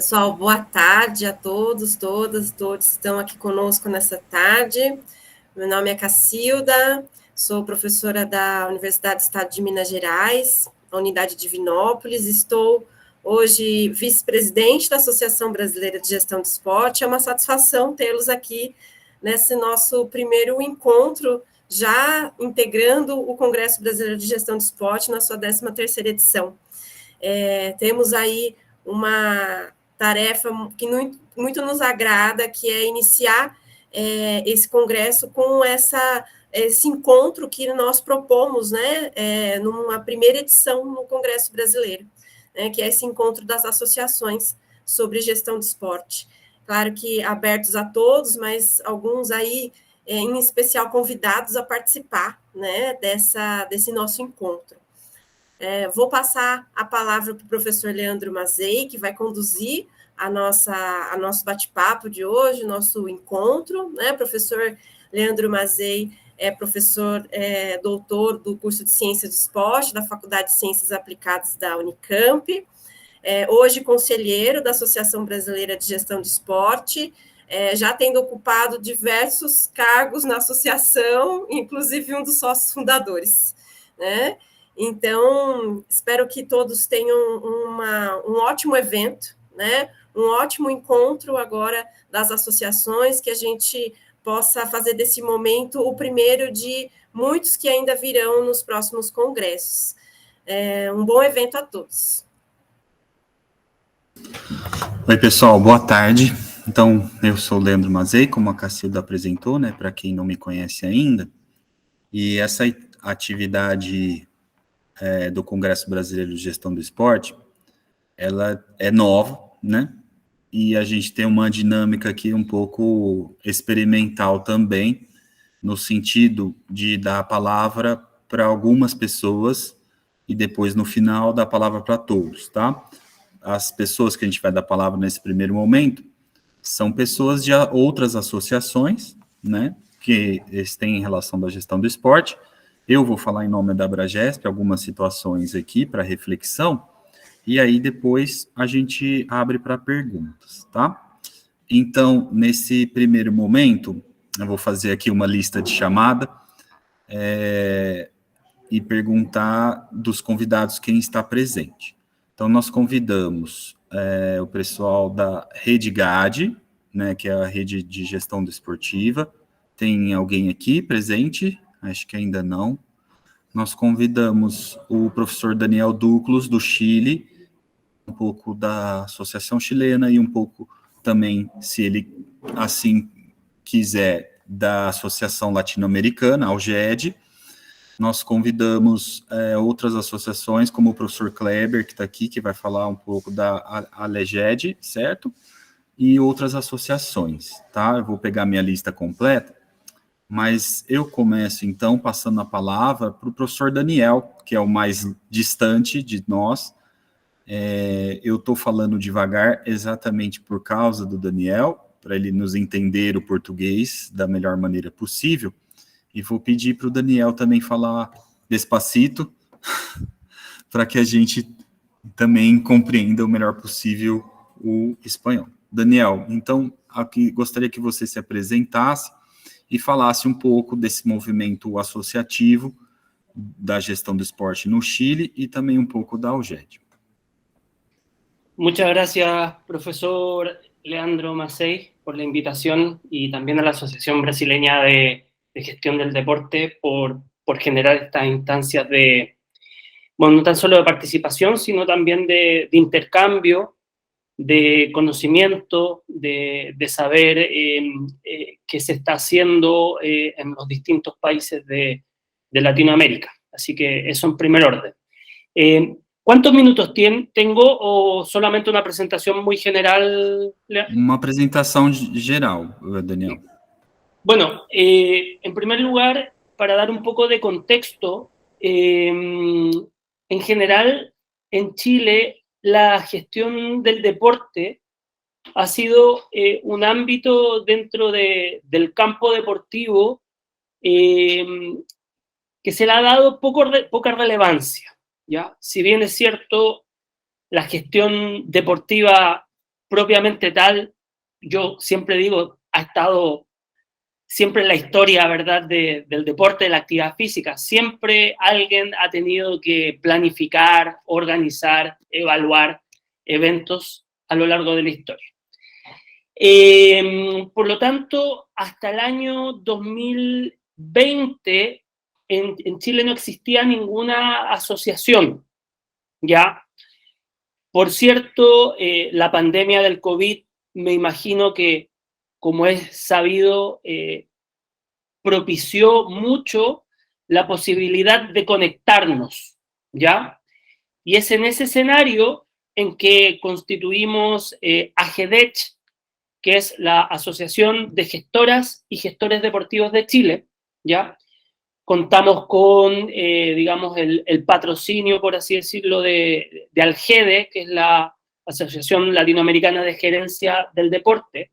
Pessoal, boa tarde a todos, todas, todos que estão aqui conosco nessa tarde. Meu nome é Cacilda, sou professora da Universidade do Estado de Minas Gerais, na unidade de Divinópolis. Estou hoje vice-presidente da Associação Brasileira de Gestão de Esporte. É uma satisfação tê-los aqui nesse nosso primeiro encontro, já integrando o Congresso Brasileiro de Gestão de Esporte na sua 13ª edição. Temos aí uma tarefa que muito nos agrada, que é iniciar esse congresso com esse encontro que nós propomos, né, numa primeira edição no Congresso Brasileiro, né, que é esse encontro das associações sobre gestão de esporte. Claro que abertos a todos, mas alguns aí, em especial, convidados a participar, né, desse nosso encontro. Vou passar a palavra para o professor Leandro Mazei, que vai conduzir a nosso bate-papo de hoje, nosso encontro, né? Professor Leandro Mazei é professor doutor do curso de Ciências do Esporte, da Faculdade de Ciências Aplicadas da Unicamp, hoje conselheiro da Associação Brasileira de Gestão de Esporte, já tendo ocupado diversos cargos na associação, inclusive um dos sócios fundadores, né? Então, espero que todos tenham um ótimo evento, né? Um ótimo encontro agora das associações, que a gente possa fazer desse momento o primeiro de muitos que ainda virão nos próximos congressos. Um bom evento a todos. Oi, pessoal, boa tarde. Então, eu sou o Leandro Mazei, como a Cacilda apresentou, né, para quem não me conhece ainda, e essa atividade do Congresso Brasileiro de Gestão do Esporte, ela é nova, né, e a gente tem uma dinâmica aqui um pouco experimental também, no sentido de dar a palavra para algumas pessoas e depois, no final, dar a palavra para todos, tá? As pessoas que a gente vai dar a palavra nesse primeiro momento são pessoas de outras associações, né, que têm relação da gestão do esporte. Eu vou falar em nome da Abragesp, algumas situações aqui para reflexão, e aí depois a gente abre para perguntas, tá? Então, nesse primeiro momento, eu vou fazer aqui uma lista de chamada e perguntar dos convidados quem está presente. Então, nós convidamos o pessoal da Rede GAD, né, que é a rede de gestão desportiva. Tem alguém aqui presente? Acho que ainda não. Nós convidamos o professor Daniel Duclos, do Chile, um pouco da Associação Chilena e um pouco também, se ele assim quiser, da Associação Latino-Americana, a ALGED. Nós convidamos outras associações, como o professor Kleber, que está aqui, que vai falar um pouco da ALEGED, certo? E outras associações, tá? Eu vou pegar minha lista completa, mas eu começo, então, passando a palavra para o professor Daniel, que é o mais distante de nós. Eu estou falando devagar exatamente por causa do Daniel, para ele nos entender o português da melhor maneira possível. E vou pedir para o Daniel também falar despacito, para que a gente também compreenda o melhor possível o espanhol. Daniel, então, aqui gostaria que você se apresentasse e falasse um pouco desse movimento associativo da gestão do esporte no Chile e também um pouco da ALGED. Muchas gracias, profesor Leandro Mazei, por la invitación y también a la Asociación Brasileña de Gestión del Deporte por generar estas instancias no tan solo de participación, sino también de intercambio, de conocimiento, de saber qué se está haciendo en los distintos países de Latinoamérica. Así que eso en primer orden. ¿Cuántos minutos tengo o solamente una presentación muy general? Una presentación general, Daniel. Bueno, en primer lugar, para dar un poco de contexto, en general, en Chile, la gestión del deporte ha sido un ámbito dentro del campo deportivo que se le ha dado poca relevancia, ¿ya? Si bien es cierto, la gestión deportiva propiamente tal, yo siempre digo, ha estado siempre en la historia, ¿verdad?, del deporte, de la actividad física. Siempre alguien ha tenido que planificar, organizar, evaluar eventos a lo largo de la historia. Por lo tanto, hasta el año 2020 en Chile no existía ninguna asociación, ¿ya? Por cierto, la pandemia del COVID, me imagino que, como es sabido, propició mucho la posibilidad de conectarnos, ¿ya? Y es en ese escenario en que constituimos AGEDECH, que es la Asociación de Gestoras y Gestores Deportivos de Chile, ¿ya? Contamos con, digamos, el patrocinio, por así decirlo, de ALGEDE, que es la Asociación Latinoamericana de Gerencia del Deporte.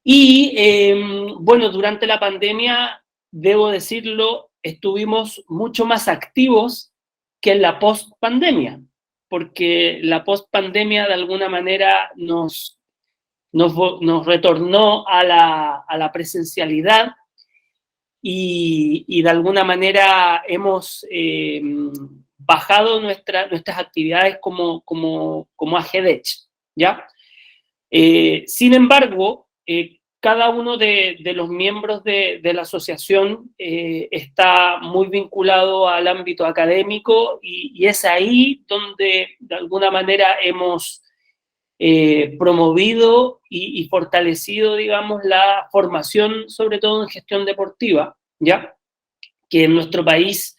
Y, bueno, durante la pandemia, debo decirlo, estuvimos mucho más activos que en la post-pandemia, porque la post-pandemia de alguna manera nos retornó a la presencialidad y de alguna manera hemos bajado nuestras actividades como AGEDECH, ¿ya? Sin embargo, cada uno de los miembros de la asociación está muy vinculado al ámbito académico y es ahí donde de alguna manera hemos promovido y fortalecido, digamos, la formación, sobre todo en gestión deportiva, ¿ya? Que en nuestro país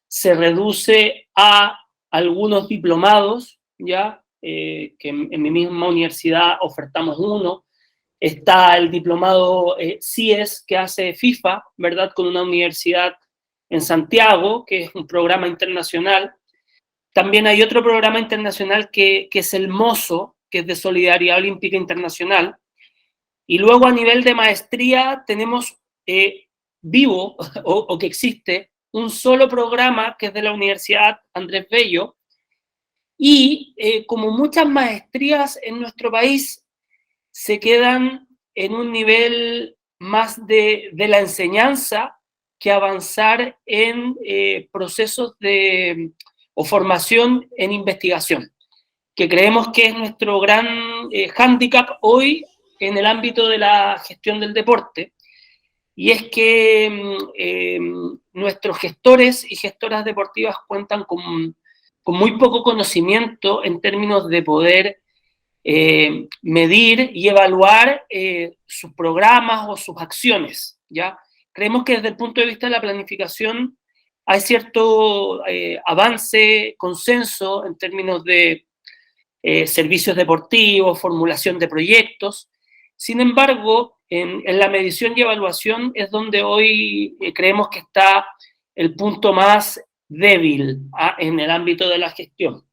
se reduce a algunos diplomados, ¿ya? Que en mi misma universidad ofertamos uno. Está el diplomado CIES que hace FIFA, ¿verdad? Con una universidad en Santiago, que es un programa internacional. También hay otro programa internacional que es el MOSO, que es de Solidaridad Olímpica Internacional. Y luego a nivel de maestría tenemos vivo, o que existe, un solo programa que es de la Universidad Andrés Bello. Y como muchas maestrías en nuestro país se quedan en un nivel más de la enseñanza que avanzar en procesos o formación en investigación, que creemos que es nuestro gran hándicap hoy en el ámbito de la gestión del deporte, y es que nuestros gestores y gestoras deportivas cuentan con muy poco conocimiento en términos de poder medir y evaluar sus programas o sus acciones, ¿ya? Creemos que desde el punto de vista de la planificación hay cierto avance, consenso en términos de servicios deportivos, formulación de proyectos. Sin embargo, en la medición y evaluación es donde hoy creemos que está el punto más débil en el ámbito de la gestión,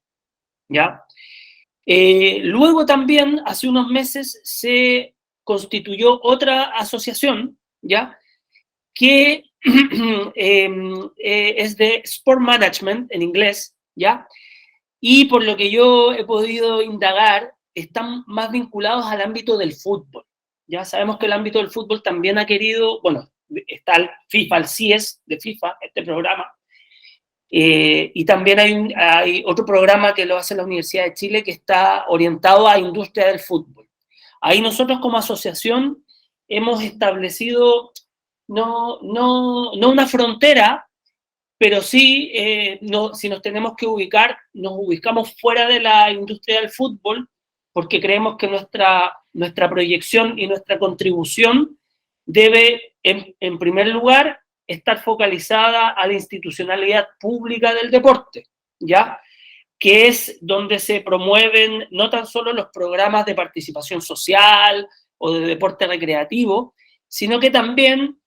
¿ya? Luego también, hace unos meses, se constituyó otra asociación, ¿ya? Que es de Sport Management, en inglés, ¿ya? Y por lo que yo he podido indagar, están más vinculados al ámbito del fútbol. Ya sabemos que el ámbito del fútbol también ha querido, bueno, está el FIFA, el CIES de FIFA, este programa, y también hay otro programa que lo hace la Universidad de Chile que está orientado a industria del fútbol. Ahí nosotros como asociación hemos establecido no una frontera, pero sí, si nos tenemos que ubicar, nos ubicamos fuera de la industria del fútbol, porque creemos que nuestra proyección y nuestra contribución debe, en primer lugar, estar focalizada a la institucionalidad pública del deporte, ¿ya? Que es donde se promueven no tan solo los programas de participación social o de deporte recreativo, sino que también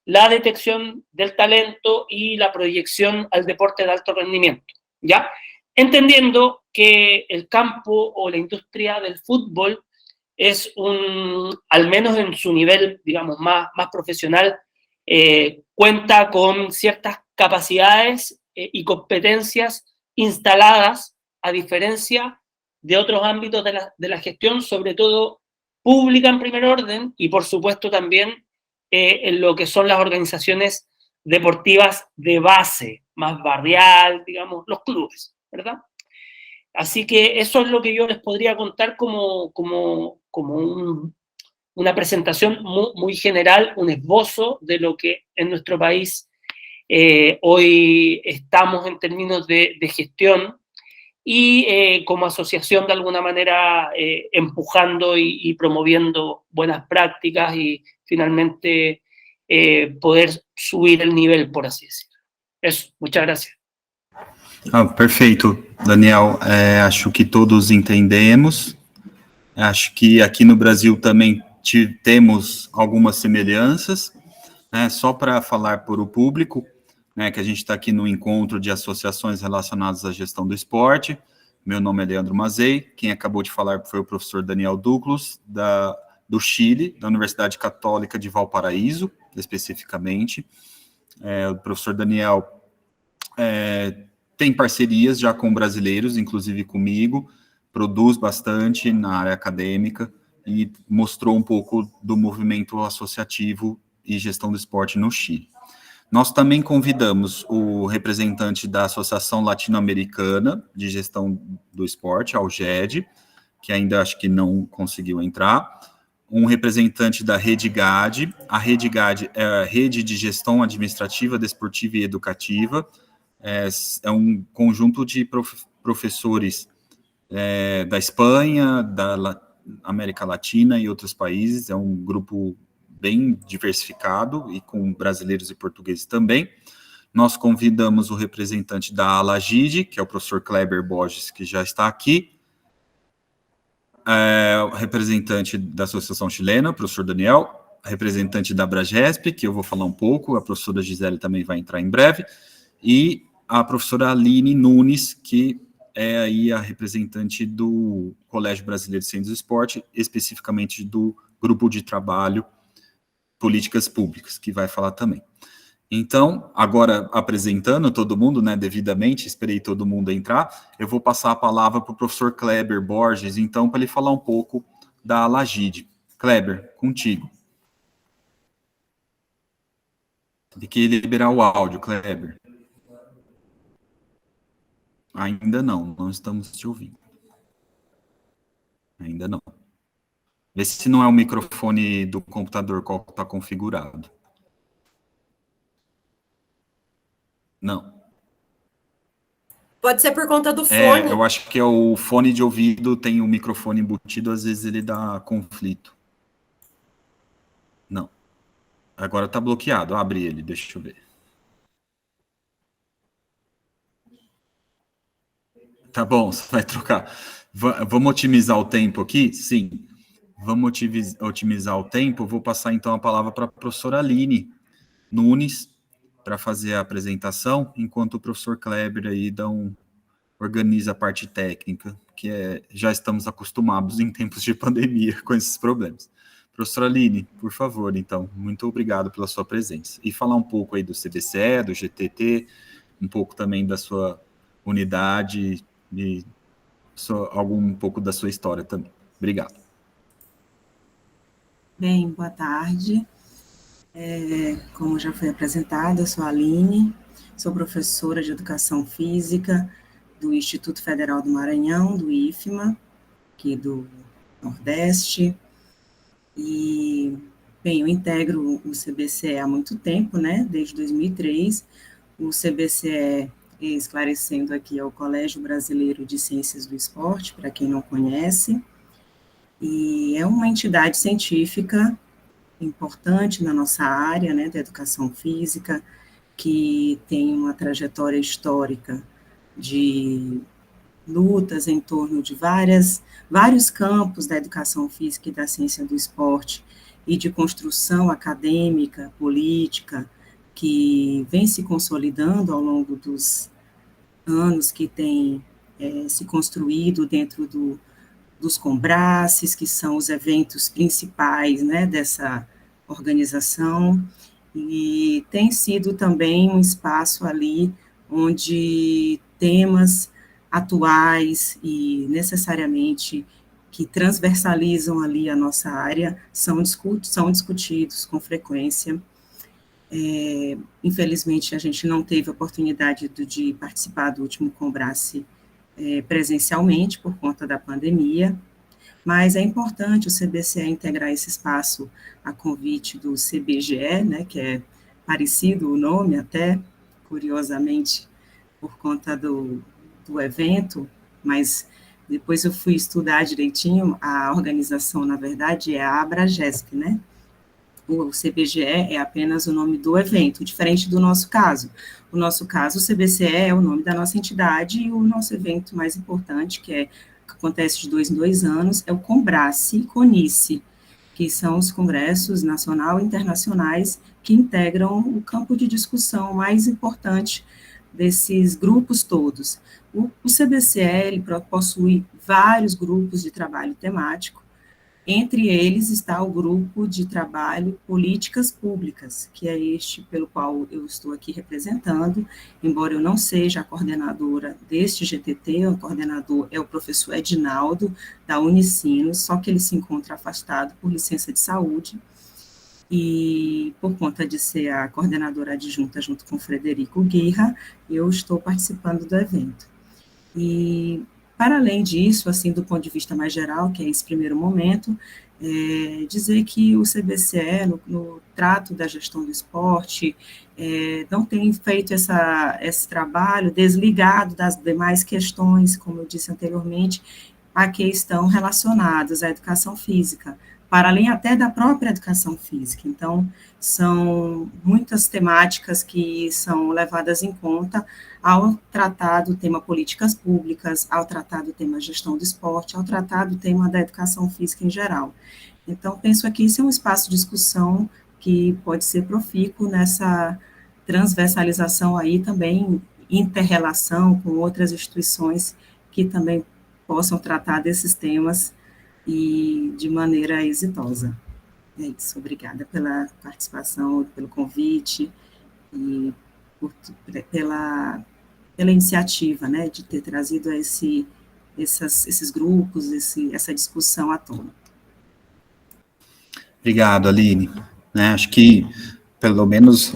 la detección del talento y la proyección al deporte de alto rendimiento, ¿ya? Entendiendo que el campo o la industria del fútbol es al menos en su nivel, digamos, más profesional, cuenta con ciertas capacidades y competencias instaladas, a diferencia de otros ámbitos de la gestión, sobre todo pública en primer orden, y por supuesto también en lo que son las organizaciones deportivas de base, más barrial, digamos, los clubes, ¿verdad? Así que eso es lo que yo les podría contar como una presentación muy general, un esbozo de lo que en nuestro país hoy estamos en términos de gestión, y como asociación de alguna manera empujando y promoviendo buenas prácticas y finalmente poder subir el nivel, por así decirlo. Eso, muchas gracias. Perfeito, Daniel. Acho que todos entendemos. Acho que aqui no Brasil também temos algumas semelhanças, né? Só para falar para o público, né, que a gente está aqui no encontro de associações relacionadas à gestão do esporte. Meu nome é Leandro Mazei, quem acabou de falar foi o professor Daniel Douglas, do Chile, da Universidade Católica de Valparaíso, especificamente. O professor Daniel tem parcerias já com brasileiros, inclusive comigo, produz bastante na área acadêmica e mostrou um pouco do movimento associativo e gestão do esporte no Chile. Nós também convidamos o representante da Associação Latino-Americana de Gestão do Esporte, a ALGED, que ainda acho que não conseguiu entrar, um representante da Rede GAD. A Rede GAD é a Rede de Gestão Administrativa, Desportiva e Educativa, é um conjunto de professores da Espanha, da América Latina e outros países, é um grupo bem diversificado e com brasileiros e portugueses também. Nós convidamos o representante da ALAGID, que é o professor Kleber Borges, que já está aqui, o representante da Associação Chilena, o professor Daniel, representante da Abragesp, que eu vou falar um pouco, a professora Gisele também vai entrar em breve, e a professora Aline Nunes, que é aí a representante do Colégio Brasileiro de Ciências do Esporte, especificamente do Grupo de Trabalho Políticas Públicas, que vai falar também. Então, agora apresentando todo mundo, né, devidamente, esperei todo mundo entrar, eu vou passar a palavra para o professor Kleber Borges, então, para ele falar um pouco da ALAGID. Kleber, contigo. Tem que liberar o áudio, Kleber. Ainda não estamos te ouvindo. Ainda não. Vê se não é o microfone do computador qual está configurado. Não. Pode ser por conta do fone. Eu acho que é o fone de ouvido, tem o microfone embutido, às vezes ele dá conflito. Não. Agora está bloqueado. Abre ele, deixa eu ver. Tá bom, você vai trocar. Vamos otimizar o tempo aqui? Sim. Vamos otimizar o tempo. Vou passar, então, a palavra para a professora Aline Nunes para fazer a apresentação, enquanto o professor Kleber aí organiza a parte técnica, que já estamos acostumados em tempos de pandemia com esses problemas. Professora Aline, por favor, então, muito obrigado pela sua presença. E falar um pouco aí do CBCE, do GTT, um pouco também da sua unidade e um pouco da sua história também. Obrigado. Bem, boa tarde. Como já foi apresentado, eu sou a Aline, sou professora de Educação Física do Instituto Federal do Maranhão, do IFMA, aqui do Nordeste, e, bem, eu integro o CBCE há muito tempo, né, desde 2003, o CBCE, esclarecendo aqui, é o Colégio Brasileiro de Ciências do Esporte, para quem não conhece, e é uma entidade científica importante na nossa área, né, da educação física, que tem uma trajetória histórica de lutas em torno de vários campos da educação física e da ciência do esporte, e de construção acadêmica, política, que vem se consolidando ao longo dos anos, que tem se construído dentro dos Combraces, que são os eventos principais, né, dessa organização, e tem sido também um espaço ali onde temas atuais e necessariamente que transversalizam ali a nossa área são discutidos com frequência. Infelizmente, a gente não teve a oportunidade de participar do último Combrace presencialmente por conta da pandemia, mas é importante o CBCE integrar esse espaço a convite do CBGE, né, que é parecido o nome até, curiosamente, por conta do evento, mas depois eu fui estudar direitinho, a organização, na verdade, é a Abragesp, né? O CBGE é apenas o nome do evento, diferente do nosso caso. O nosso caso, o CBCE é o nome da nossa entidade e o nosso evento mais importante, que acontece de 2 em 2 anos, é o Combrace e Conice, que são os congressos nacional e internacionais que integram o campo de discussão mais importante desses grupos todos. O CBCE possui vários grupos de trabalho temático. Entre eles está o grupo de trabalho Políticas Públicas, que é este pelo qual eu estou aqui representando, embora eu não seja a coordenadora deste GTT, o coordenador é o professor Edinaldo, da Unicinos, só que ele se encontra afastado por licença de saúde, e por conta de ser a coordenadora adjunta junto com o Frederico Guirra, eu estou participando do evento. E, para além disso, assim, do ponto de vista mais geral, que é esse primeiro momento, dizer que o CBCE, no trato da gestão do esporte, não tem feito esse trabalho desligado das demais questões, como eu disse anteriormente, a que estão relacionadas à educação física, para além até da própria educação física. Então, são muitas temáticas que são levadas em conta ao tratar do tema políticas públicas, ao tratar do tema gestão do esporte, ao tratar do tema da educação física em geral. Então, penso aqui, esse é um espaço de discussão que pode ser profícuo nessa transversalização aí também, inter-relação com outras instituições que também possam tratar desses temas e de maneira exitosa. É isso, obrigada pela participação, pelo convite e pela iniciativa, né, de ter trazido esses grupos, essa discussão à tona. Obrigado, Aline. Acho que, pelo menos,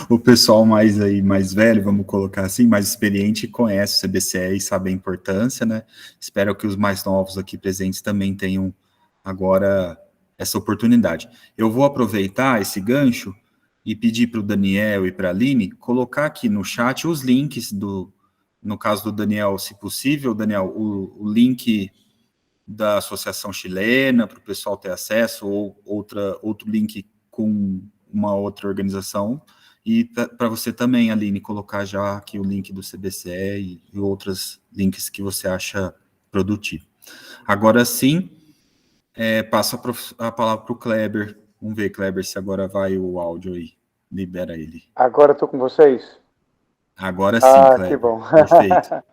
o pessoal mais velho, vamos colocar assim, mais experiente, conhece o CBCE e sabe a importância, né? Espero que os mais novos aqui presentes também tenham agora essa oportunidade. Eu vou aproveitar esse gancho e pedir para o Daniel e para a Aline colocar aqui no chat os links no caso do Daniel, se possível, Daniel, o link da Associação Chilena para o pessoal ter acesso, ou outro link com uma outra organização, e para você também, Aline, colocar já aqui o link do CBCE e outros links que você acha produtivo. Agora sim, passo a palavra para o Kleber. Vamos ver, Kleber, se agora vai o áudio aí. Libera ele. Agora estou com vocês? Agora sim, Kleber. Que bom. Perfeito.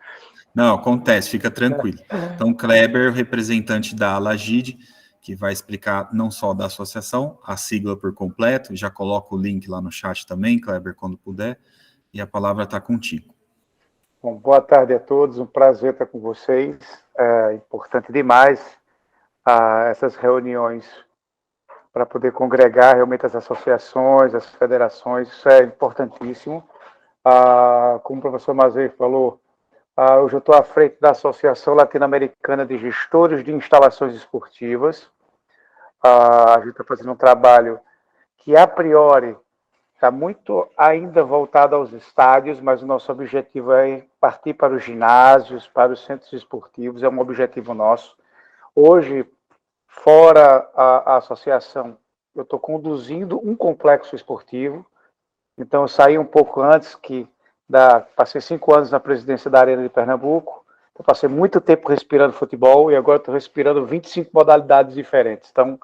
Não, acontece, fica tranquilo. Então, Kleber, representante da Alagid, que vai explicar não só da associação, a sigla por completo, já coloca o link lá no chat também, Kleber, quando puder, e a palavra está contigo. Bom, boa tarde a todos, um prazer estar com vocês. É importante demais essas reuniões para poder congregar realmente as associações, as federações, isso é importantíssimo. Como o professor Mazei falou, hoje eu estou à frente da Associação Latino-Americana de Gestores de Instalações Esportivas. A gente está fazendo um trabalho que, a priori, está muito ainda voltado aos estádios, mas o nosso objetivo é partir para os ginásios, para os centros esportivos, é um objetivo nosso. Hoje, fora a associação, eu estou conduzindo um complexo esportivo, então eu saí um pouco antes passei 5 anos na presidência da Arena de Pernambuco, eu passei muito tempo respirando futebol e agora estou respirando 25 modalidades diferentes. Então,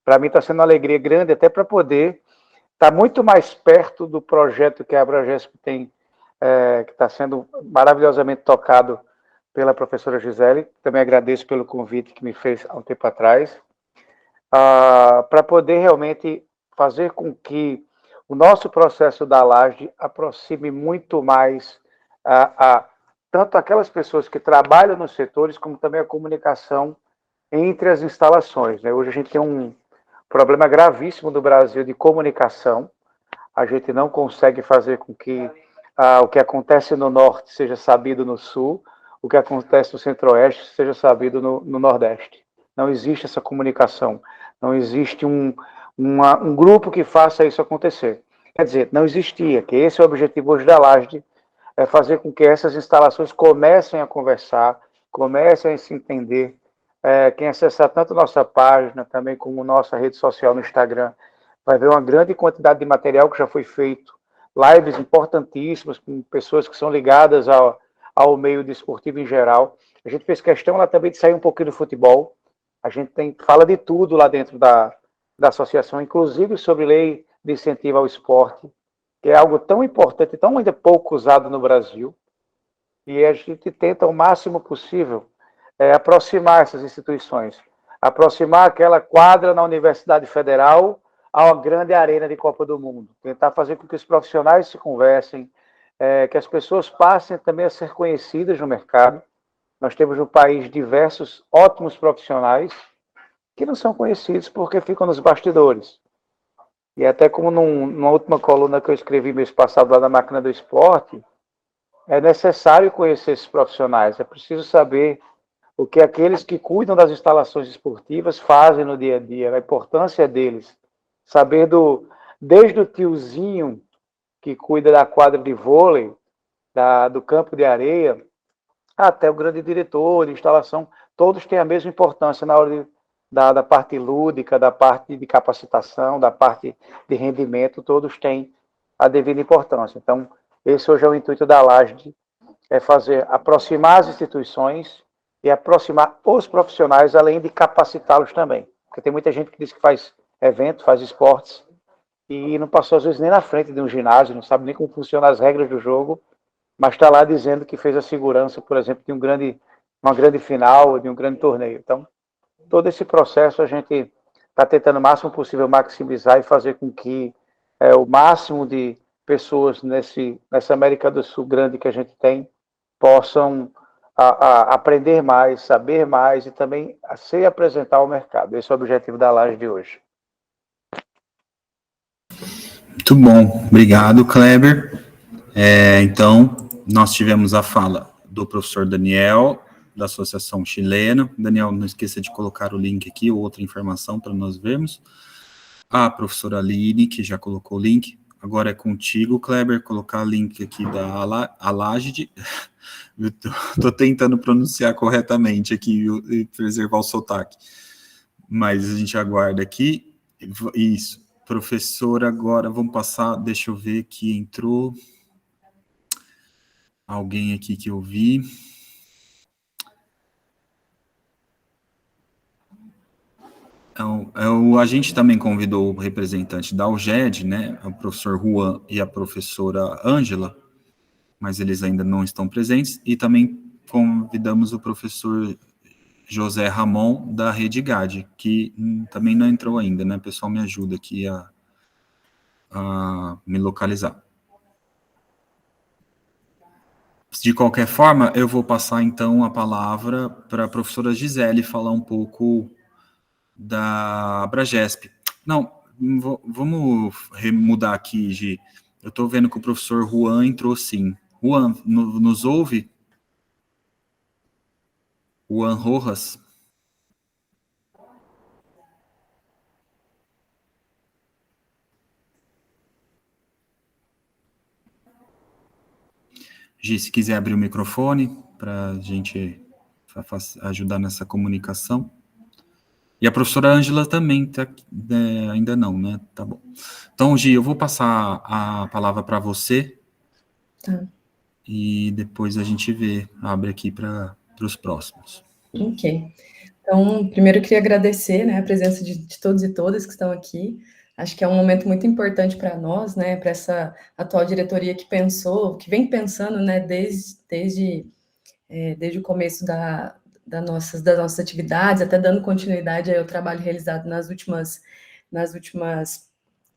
para mim está sendo uma alegria grande até para poder estar muito mais perto do projeto que a Abragesp tem, que está sendo maravilhosamente tocado pela professora Gisele. Também agradeço pelo convite que me fez há um tempo atrás, para poder realmente fazer com que o nosso processo da Laje aproxime muito mais tanto aquelas pessoas que trabalham nos setores, como também a comunicação entre as instalações, né? Hoje a gente tem um problema gravíssimo do Brasil de comunicação. A gente não consegue fazer com que o que acontece no norte seja sabido no sul, o que acontece no centro-oeste seja sabido no nordeste. Não existe essa comunicação, não existe um grupo que faça isso acontecer. Quer dizer, não existia, que esse é o objetivo hoje da LAGD, é fazer com que essas instalações comecem a conversar, comecem a se entender. Quem acessar tanto nossa página, também como nossa rede social no Instagram, vai ver uma grande quantidade de material que já foi feito, lives importantíssimas com pessoas que são ligadas ao meio desportivo em geral. A gente fez questão lá também de sair um pouquinho do futebol. A gente fala de tudo lá dentro da associação, inclusive sobre lei de incentivo ao esporte, que é algo tão importante, tão ainda pouco usado no Brasil, e a gente tenta o máximo possível aproximar essas instituições, aproximar aquela quadra na Universidade Federal a uma grande arena de Copa do Mundo, tentar fazer com que os profissionais se conversem, que as pessoas passem também a ser conhecidas no mercado. Nós temos no país diversos ótimos profissionais que não são conhecidos porque ficam nos bastidores. E até como numa última coluna que eu escrevi mês passado lá na Máquina do Esporte, é necessário conhecer esses profissionais, é preciso saber o que aqueles que cuidam das instalações esportivas fazem no dia a dia, a importância deles. Saber desde o tiozinho que cuida da quadra de vôlei, do campo de areia, até o grande diretor de instalação, todos têm a mesma importância na hora da parte lúdica, da parte de capacitação, da parte de rendimento, todos têm a devida importância. Então, esse hoje é o intuito da LAGD, é aproximar as instituições e aproximar os profissionais, além de capacitá-los também. Porque tem muita gente que diz que faz evento, faz esportes, e não passou às vezes nem na frente de um ginásio, não sabe nem como funcionam as regras do jogo, mas está lá dizendo que fez a segurança, por exemplo, de uma grande final, de um grande torneio. Então, todo esse processo a gente está tentando o máximo possível maximizar e fazer com que o máximo de pessoas nessa América do Sul grande que a gente tem possam aprender mais, saber mais e também se apresentar ao mercado. Esse é o objetivo da live de hoje. Muito bom, obrigado, Kleber. Então, nós tivemos a fala do professor Daniel, da Associação Chilena. Daniel, não esqueça de colocar o link aqui, ou outra informação para nós vermos. A professora Aline, que já colocou o link. Agora é contigo, Kleber, colocar o link aqui da LAGD. Estou tentando pronunciar corretamente aqui e preservar o sotaque. Mas a gente aguarda aqui. Isso. Professor, agora vamos passar, deixa eu ver que entrou alguém aqui que eu vi. A gente também convidou o representante da UGED, né, o professor Juan e a professora Ângela, mas eles ainda não estão presentes, e também convidamos o professor José Ramon, da Rede GAD, que também não entrou ainda, né, pessoal, me ajuda aqui a me localizar. De qualquer forma, eu vou passar, então, a palavra para a professora Gisele falar um pouco da Abragesp. Não, vamos mudar aqui, Gi. Eu estou vendo que o professor Juan entrou sim. Juan, nos ouve? Juan Rojas? Gi, se quiser abrir o microfone para a gente ajudar nessa comunicação. E a professora Ângela também, ainda não, né? Tá bom. Então, Gi, eu vou passar a palavra para você. Tá. E depois a gente abre aqui para os próximos. Ok. Então, primeiro eu queria agradecer, né, a presença de todos e todas que estão aqui. Acho que é um momento muito importante para nós, né, para essa atual diretoria que vem pensando, né, desde o começo das nossas atividades, até dando continuidade ao trabalho realizado nas últimas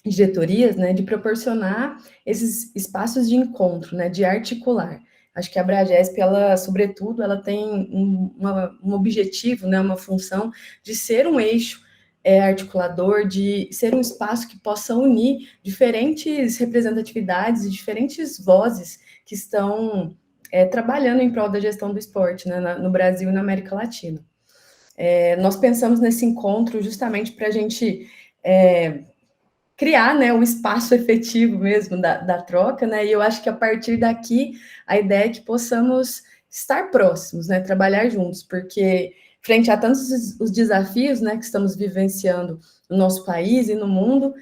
diretorias, né, de proporcionar esses espaços de encontro, né, de articular. Acho que a Abragesp, ela, sobretudo, ela tem um objetivo, né, uma função de ser um eixo articulador, de ser um espaço que possa unir diferentes representatividades e diferentes vozes que estão trabalhando em prol da gestão do esporte, né, no Brasil e na América Latina. Nós pensamos nesse encontro justamente para a gente criar, né, o espaço efetivo mesmo da troca, né, e eu acho que a partir daqui a ideia é que possamos estar próximos, né, trabalhar juntos, porque frente a tantos os desafios, né, que estamos vivenciando no nosso país e no mundo,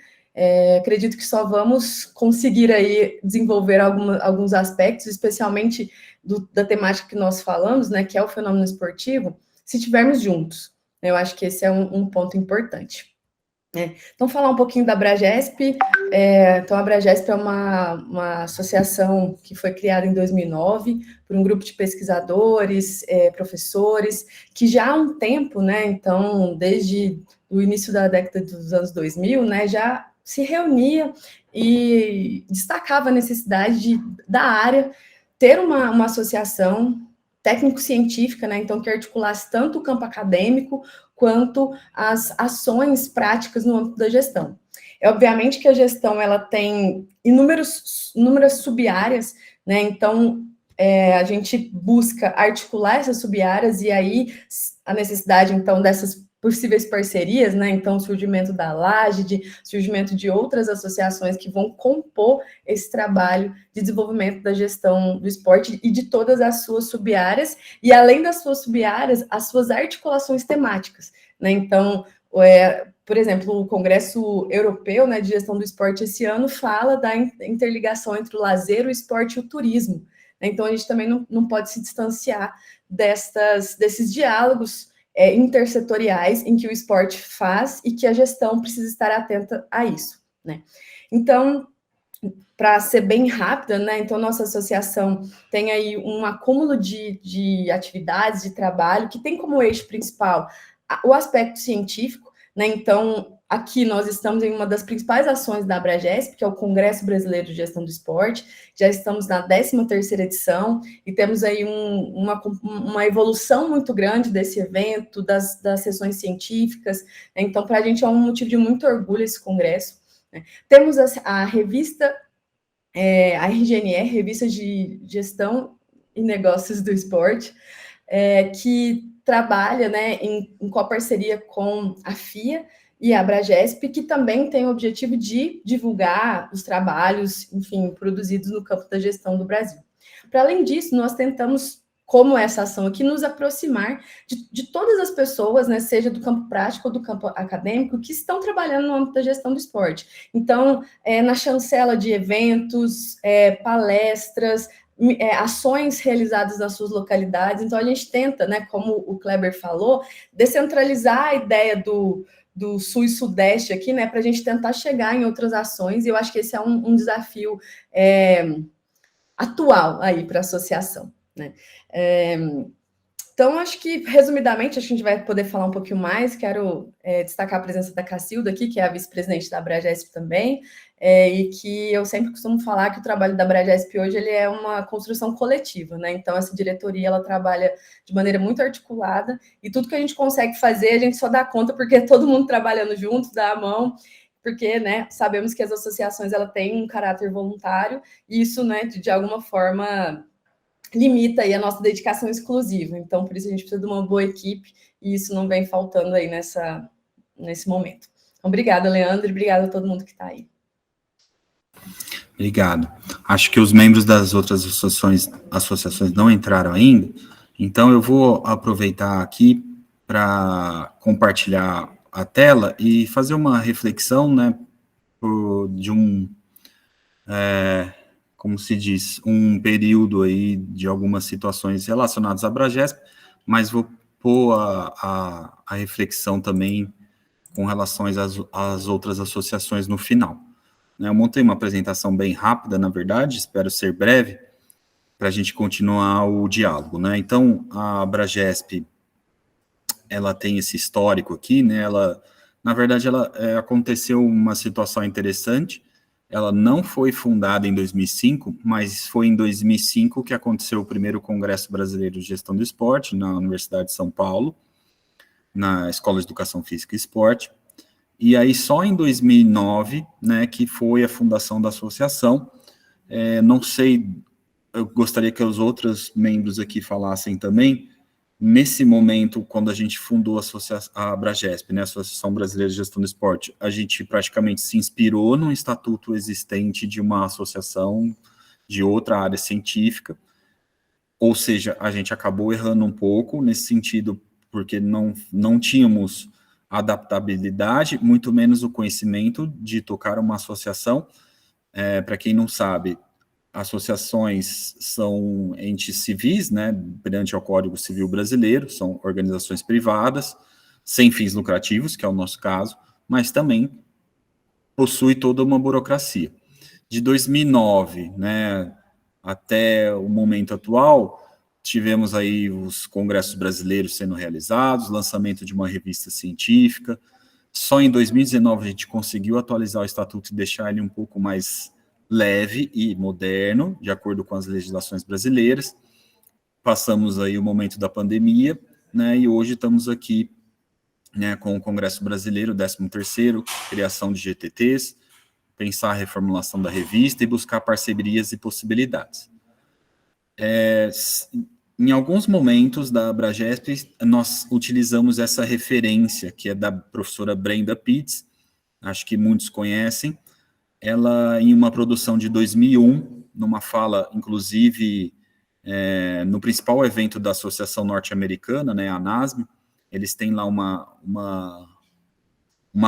acredito que só vamos conseguir aí desenvolver alguns aspectos, especialmente da temática que nós falamos, né, que é o fenômeno esportivo, se estivermos juntos. Eu acho que esse é um ponto importante. Então, falar um pouquinho da Abragesp. Então, a Abragesp é uma associação que foi criada em 2009 por um grupo de pesquisadores, professores, que já há um tempo, né, então, desde o início da década dos anos 2000, né, já se reunia e destacava a necessidade da área ter uma associação técnico-científica, né, então, que articulasse tanto o campo acadêmico quanto as ações práticas no âmbito da gestão. Obviamente que a gestão ela tem inúmeras sub-áreas, né? Então a gente busca articular essas sub-áreas e aí a necessidade então dessas possíveis parcerias, né? Então o surgimento da LAGED, surgimento de outras associações que vão compor esse trabalho de desenvolvimento da gestão do esporte e de todas as suas sub-áreas, e além das suas sub-áreas, as suas articulações temáticas, né? Então, por exemplo, o Congresso Europeu, né, de Gestão do Esporte esse ano fala da interligação entre o lazer, o esporte e o turismo, né? Então, a gente também não pode se distanciar desses diálogos intersetoriais em que o esporte faz e que a gestão precisa estar atenta a isso, né? Então, para ser bem rápida, né? Então, nossa associação tem aí um acúmulo de atividades, de trabalho, que tem como eixo principal o aspecto científico, né? Então, aqui nós estamos em uma das principais ações da Abragesp, que é o Congresso Brasileiro de Gestão do Esporte. Já estamos na 13ª edição e temos aí uma evolução muito grande desse evento, das sessões científicas, né? Então, para a gente é um motivo de muito orgulho esse congresso, né? Temos a revista, a RGNR, Revista de Gestão e Negócios do Esporte, que trabalha, né, em coparceria com a FIA e a Abragesp, que também tem o objetivo de divulgar os trabalhos, enfim, produzidos no campo da gestão do Brasil. Para além disso, nós tentamos, como essa ação aqui, nos aproximar de todas as pessoas, né, seja do campo prático ou do campo acadêmico, que estão trabalhando no âmbito da gestão do esporte. Então, na chancela de eventos, palestras, ações realizadas nas suas localidades. Então, a gente tenta, né, como o Kleber falou, descentralizar a ideia do Sul e Sudeste aqui, né, para a gente tentar chegar em outras ações, e eu acho que esse é um desafio atual aí para a associação, né? Então, acho que, resumidamente, acho que a gente vai poder falar um pouquinho mais. Quero destacar a presença da Cacilda aqui, que é a vice-presidente da Abragesp também, e que eu sempre costumo falar que o trabalho da Abragesp hoje ele é uma construção coletiva, né? Então, essa diretoria, ela trabalha de maneira muito articulada, e tudo que a gente consegue fazer, a gente só dá conta porque é todo mundo trabalhando junto, dá a mão, porque, né, sabemos que as associações, ela têm um caráter voluntário, e isso, né, de alguma forma limita aí a nossa dedicação exclusiva. Então, por isso a gente precisa de uma boa equipe, e isso não vem faltando aí nesse momento. Então, obrigada, Leandro, e obrigada a todo mundo que está aí. Obrigado. Acho que os membros das outras associações não entraram ainda, então eu vou aproveitar aqui para compartilhar a tela e fazer uma reflexão, né, de como se diz, um período aí de algumas situações relacionadas à Abragesp, mas vou pôr a reflexão também com relação às outras associações no final. Eu montei uma apresentação bem rápida, na verdade, espero ser breve, para a gente continuar o diálogo, né? Então, a Abragesp, ela tem esse histórico aqui, né? Na verdade, aconteceu uma situação interessante. ela não foi fundada em 2005, mas foi em 2005 que aconteceu o primeiro Congresso Brasileiro de Gestão do Esporte, na Universidade de São Paulo, na Escola de Educação Física e Esporte, e aí só em 2009, né, que foi a fundação da associação. Não sei, eu gostaria que os outros membros aqui falassem também. Nesse momento, quando a gente fundou a Abragesp, né, a Associação Brasileira de Gestão do Esporte, a gente praticamente se inspirou num estatuto existente de uma associação de outra área científica, ou seja, a gente acabou errando um pouco nesse sentido, porque não tínhamos adaptabilidade, muito menos o conhecimento de tocar uma associação. Para quem não sabe, associações são entes civis, né, perante ao Código Civil Brasileiro, são organizações privadas, sem fins lucrativos, que é o nosso caso, mas também possui toda uma burocracia. De 2009, né, até o momento atual, tivemos aí os congressos brasileiros sendo realizados, lançamento de uma revista científica. Só em 2019 a gente conseguiu atualizar o estatuto e deixar ele um pouco mais leve e moderno, de acordo com as legislações brasileiras. Passamos aí o momento da pandemia, né, e hoje estamos aqui, né, com o Congresso Brasileiro, 13º, criação de GTTs, pensar a reformulação da revista e buscar parcerias e possibilidades. Em alguns momentos da Abragesp, nós utilizamos essa referência, que é da professora Brenda Pitts, acho que muitos conhecem, ela em uma produção de 2001, numa fala, inclusive, no principal evento da Associação Norte-Americana, né, a NASM, eles têm lá uma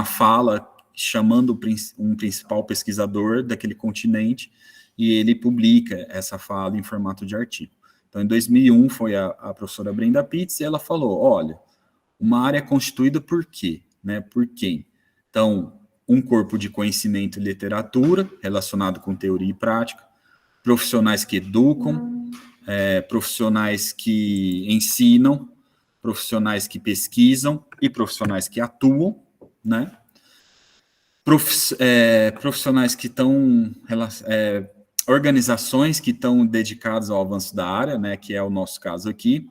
fala chamando um principal pesquisador daquele continente, e ele publica essa fala em formato de artigo. Então, em 2001, foi a professora Brenda Pitts, e ela falou, olha, uma área constituída por quê? Né, por quem? Então, um corpo de conhecimento e literatura, relacionado com teoria e prática, profissionais que educam, profissionais que ensinam, profissionais que pesquisam e profissionais que atuam, né? Profissionais que estão... organizações que estão dedicadas ao avanço da área, né, que é o nosso caso aqui,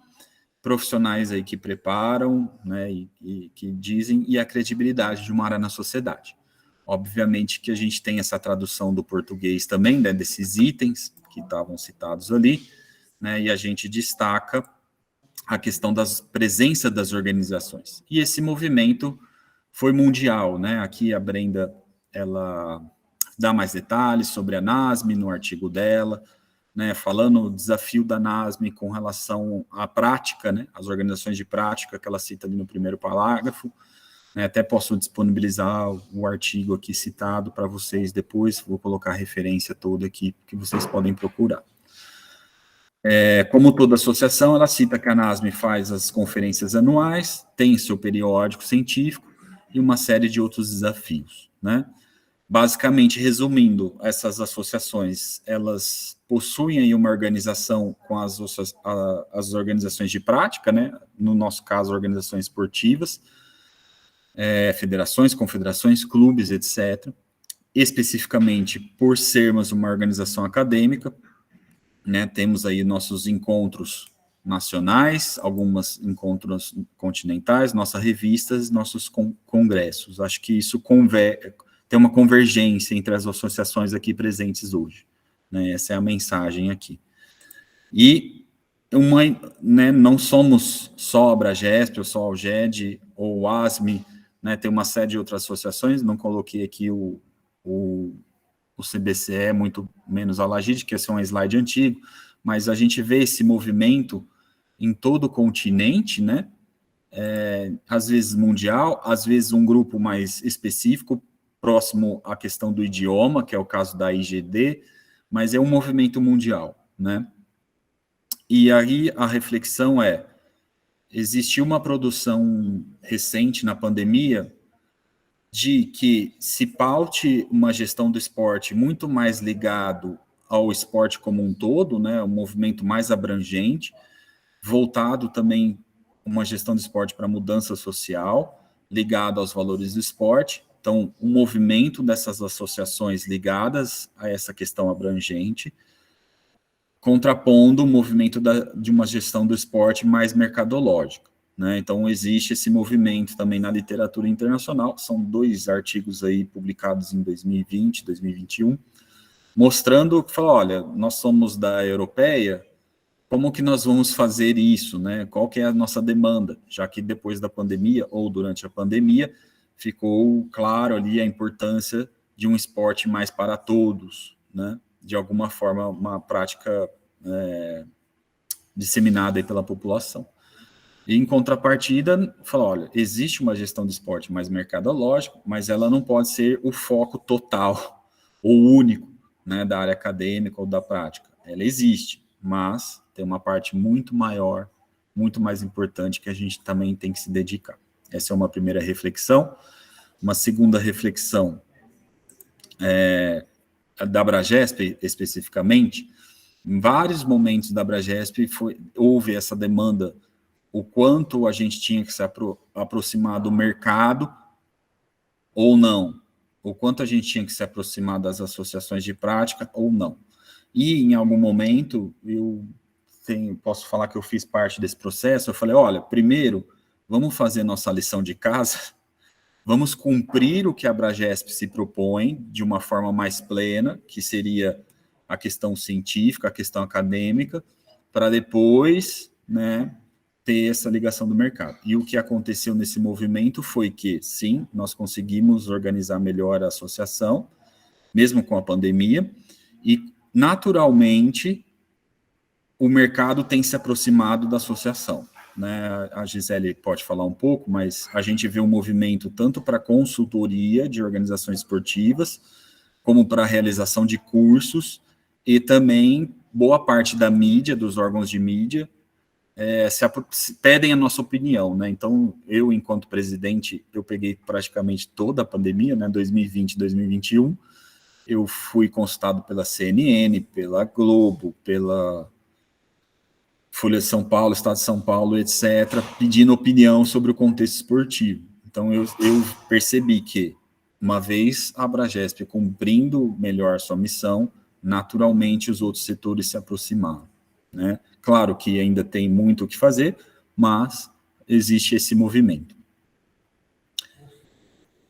profissionais aí que preparam, né, e que dizem, e a credibilidade de uma área na sociedade. Obviamente que a gente tem essa tradução do português também, né, desses itens que estavam citados ali, né, e a gente destaca a questão da presença das organizações. E esse movimento foi mundial, né, aqui a Brenda, ela dá mais detalhes sobre a NASM no artigo dela, né, falando o desafio da NASM com relação à prática, né, as organizações de prática que ela cita ali no primeiro parágrafo, né, até posso disponibilizar o artigo aqui citado para vocês depois, vou colocar a referência toda aqui que vocês podem procurar. Como toda associação, ela cita que a NASM faz as conferências anuais, tem seu periódico científico e uma série de outros desafios, né. Basicamente, resumindo, essas associações, elas possuem aí uma organização com as organizações de prática, né? No nosso caso, organizações esportivas, federações, confederações, clubes, etc. Especificamente, por sermos uma organização acadêmica, né? Temos aí nossos encontros nacionais, alguns encontros continentais, nossas revistas, nossos congressos. Acho que isso tem uma convergência entre as associações aqui presentes hoje, né? Essa é a mensagem aqui. E né, não somos só a Abragesp, ou só a Alged, ou o ASME, né, tem uma série de outras associações, não coloquei aqui o CBCE, muito menos a Lagid, que esse é um slide antigo, mas a gente vê esse movimento em todo o continente, né, às vezes mundial, às vezes um grupo mais específico, próximo à questão do idioma, que é o caso da IGD, mas é um movimento mundial, né? E aí a reflexão existiu uma produção recente na pandemia de que se paute uma gestão do esporte muito mais ligado ao esporte como um todo, né? Um movimento mais abrangente, voltado também uma gestão do esporte para mudança social, ligado aos valores do esporte, Então, o movimento dessas associações ligadas a essa questão abrangente, contrapondo o movimento de uma gestão do esporte mais mercadológica, né? Então, existe esse movimento também na literatura internacional, são 2 artigos aí publicados em 2020, 2021, mostrando que, olha, nós somos da europeia, como que nós vamos fazer isso, né? Qual que é a nossa demanda? Já que depois da pandemia, ou durante a pandemia, ficou claro ali a importância de um esporte mais para todos, né? De alguma forma, uma prática disseminada aí pela população. E, em contrapartida, fala, olha, existe uma gestão de esporte mais mercadológica, mas ela não pode ser o foco total ou único, né, da área acadêmica ou da prática. Ela existe, mas tem uma parte muito maior, muito mais importante que a gente também tem que se dedicar. Essa é uma primeira reflexão. Uma segunda reflexão da Abragesp, especificamente, em vários momentos da Abragesp houve essa demanda, o quanto a gente tinha que se aproximar do mercado ou não, o quanto a gente tinha que se aproximar das associações de prática ou não. E, em algum momento, posso falar que eu fiz parte desse processo, eu falei, olha, primeiro, vamos fazer nossa lição de casa, vamos cumprir o que a Abragesp se propõe de uma forma mais plena, que seria a questão científica, a questão acadêmica, para depois, né, ter essa ligação do mercado. E o que aconteceu nesse movimento foi que, sim, nós conseguimos organizar melhor a associação, mesmo com a pandemia, e, naturalmente, o mercado tem se aproximado da associação, né? A Gisele pode falar um pouco, mas a gente vê um movimento tanto para consultoria de organizações esportivas, como para a realização de cursos, e também boa parte da mídia, dos órgãos de mídia, pedem a nossa opinião, né? Então, eu, enquanto presidente, eu peguei praticamente toda a pandemia, né, 2020, 2021, eu fui consultado pela CNN, pela Globo, pela Folha de São Paulo, Estado de São Paulo, etc., pedindo opinião sobre o contexto esportivo. Então, eu percebi que, uma vez a Abragesp cumprindo melhor sua missão, naturalmente os outros setores se aproximaram, né? Claro que ainda tem muito o que fazer, mas existe esse movimento.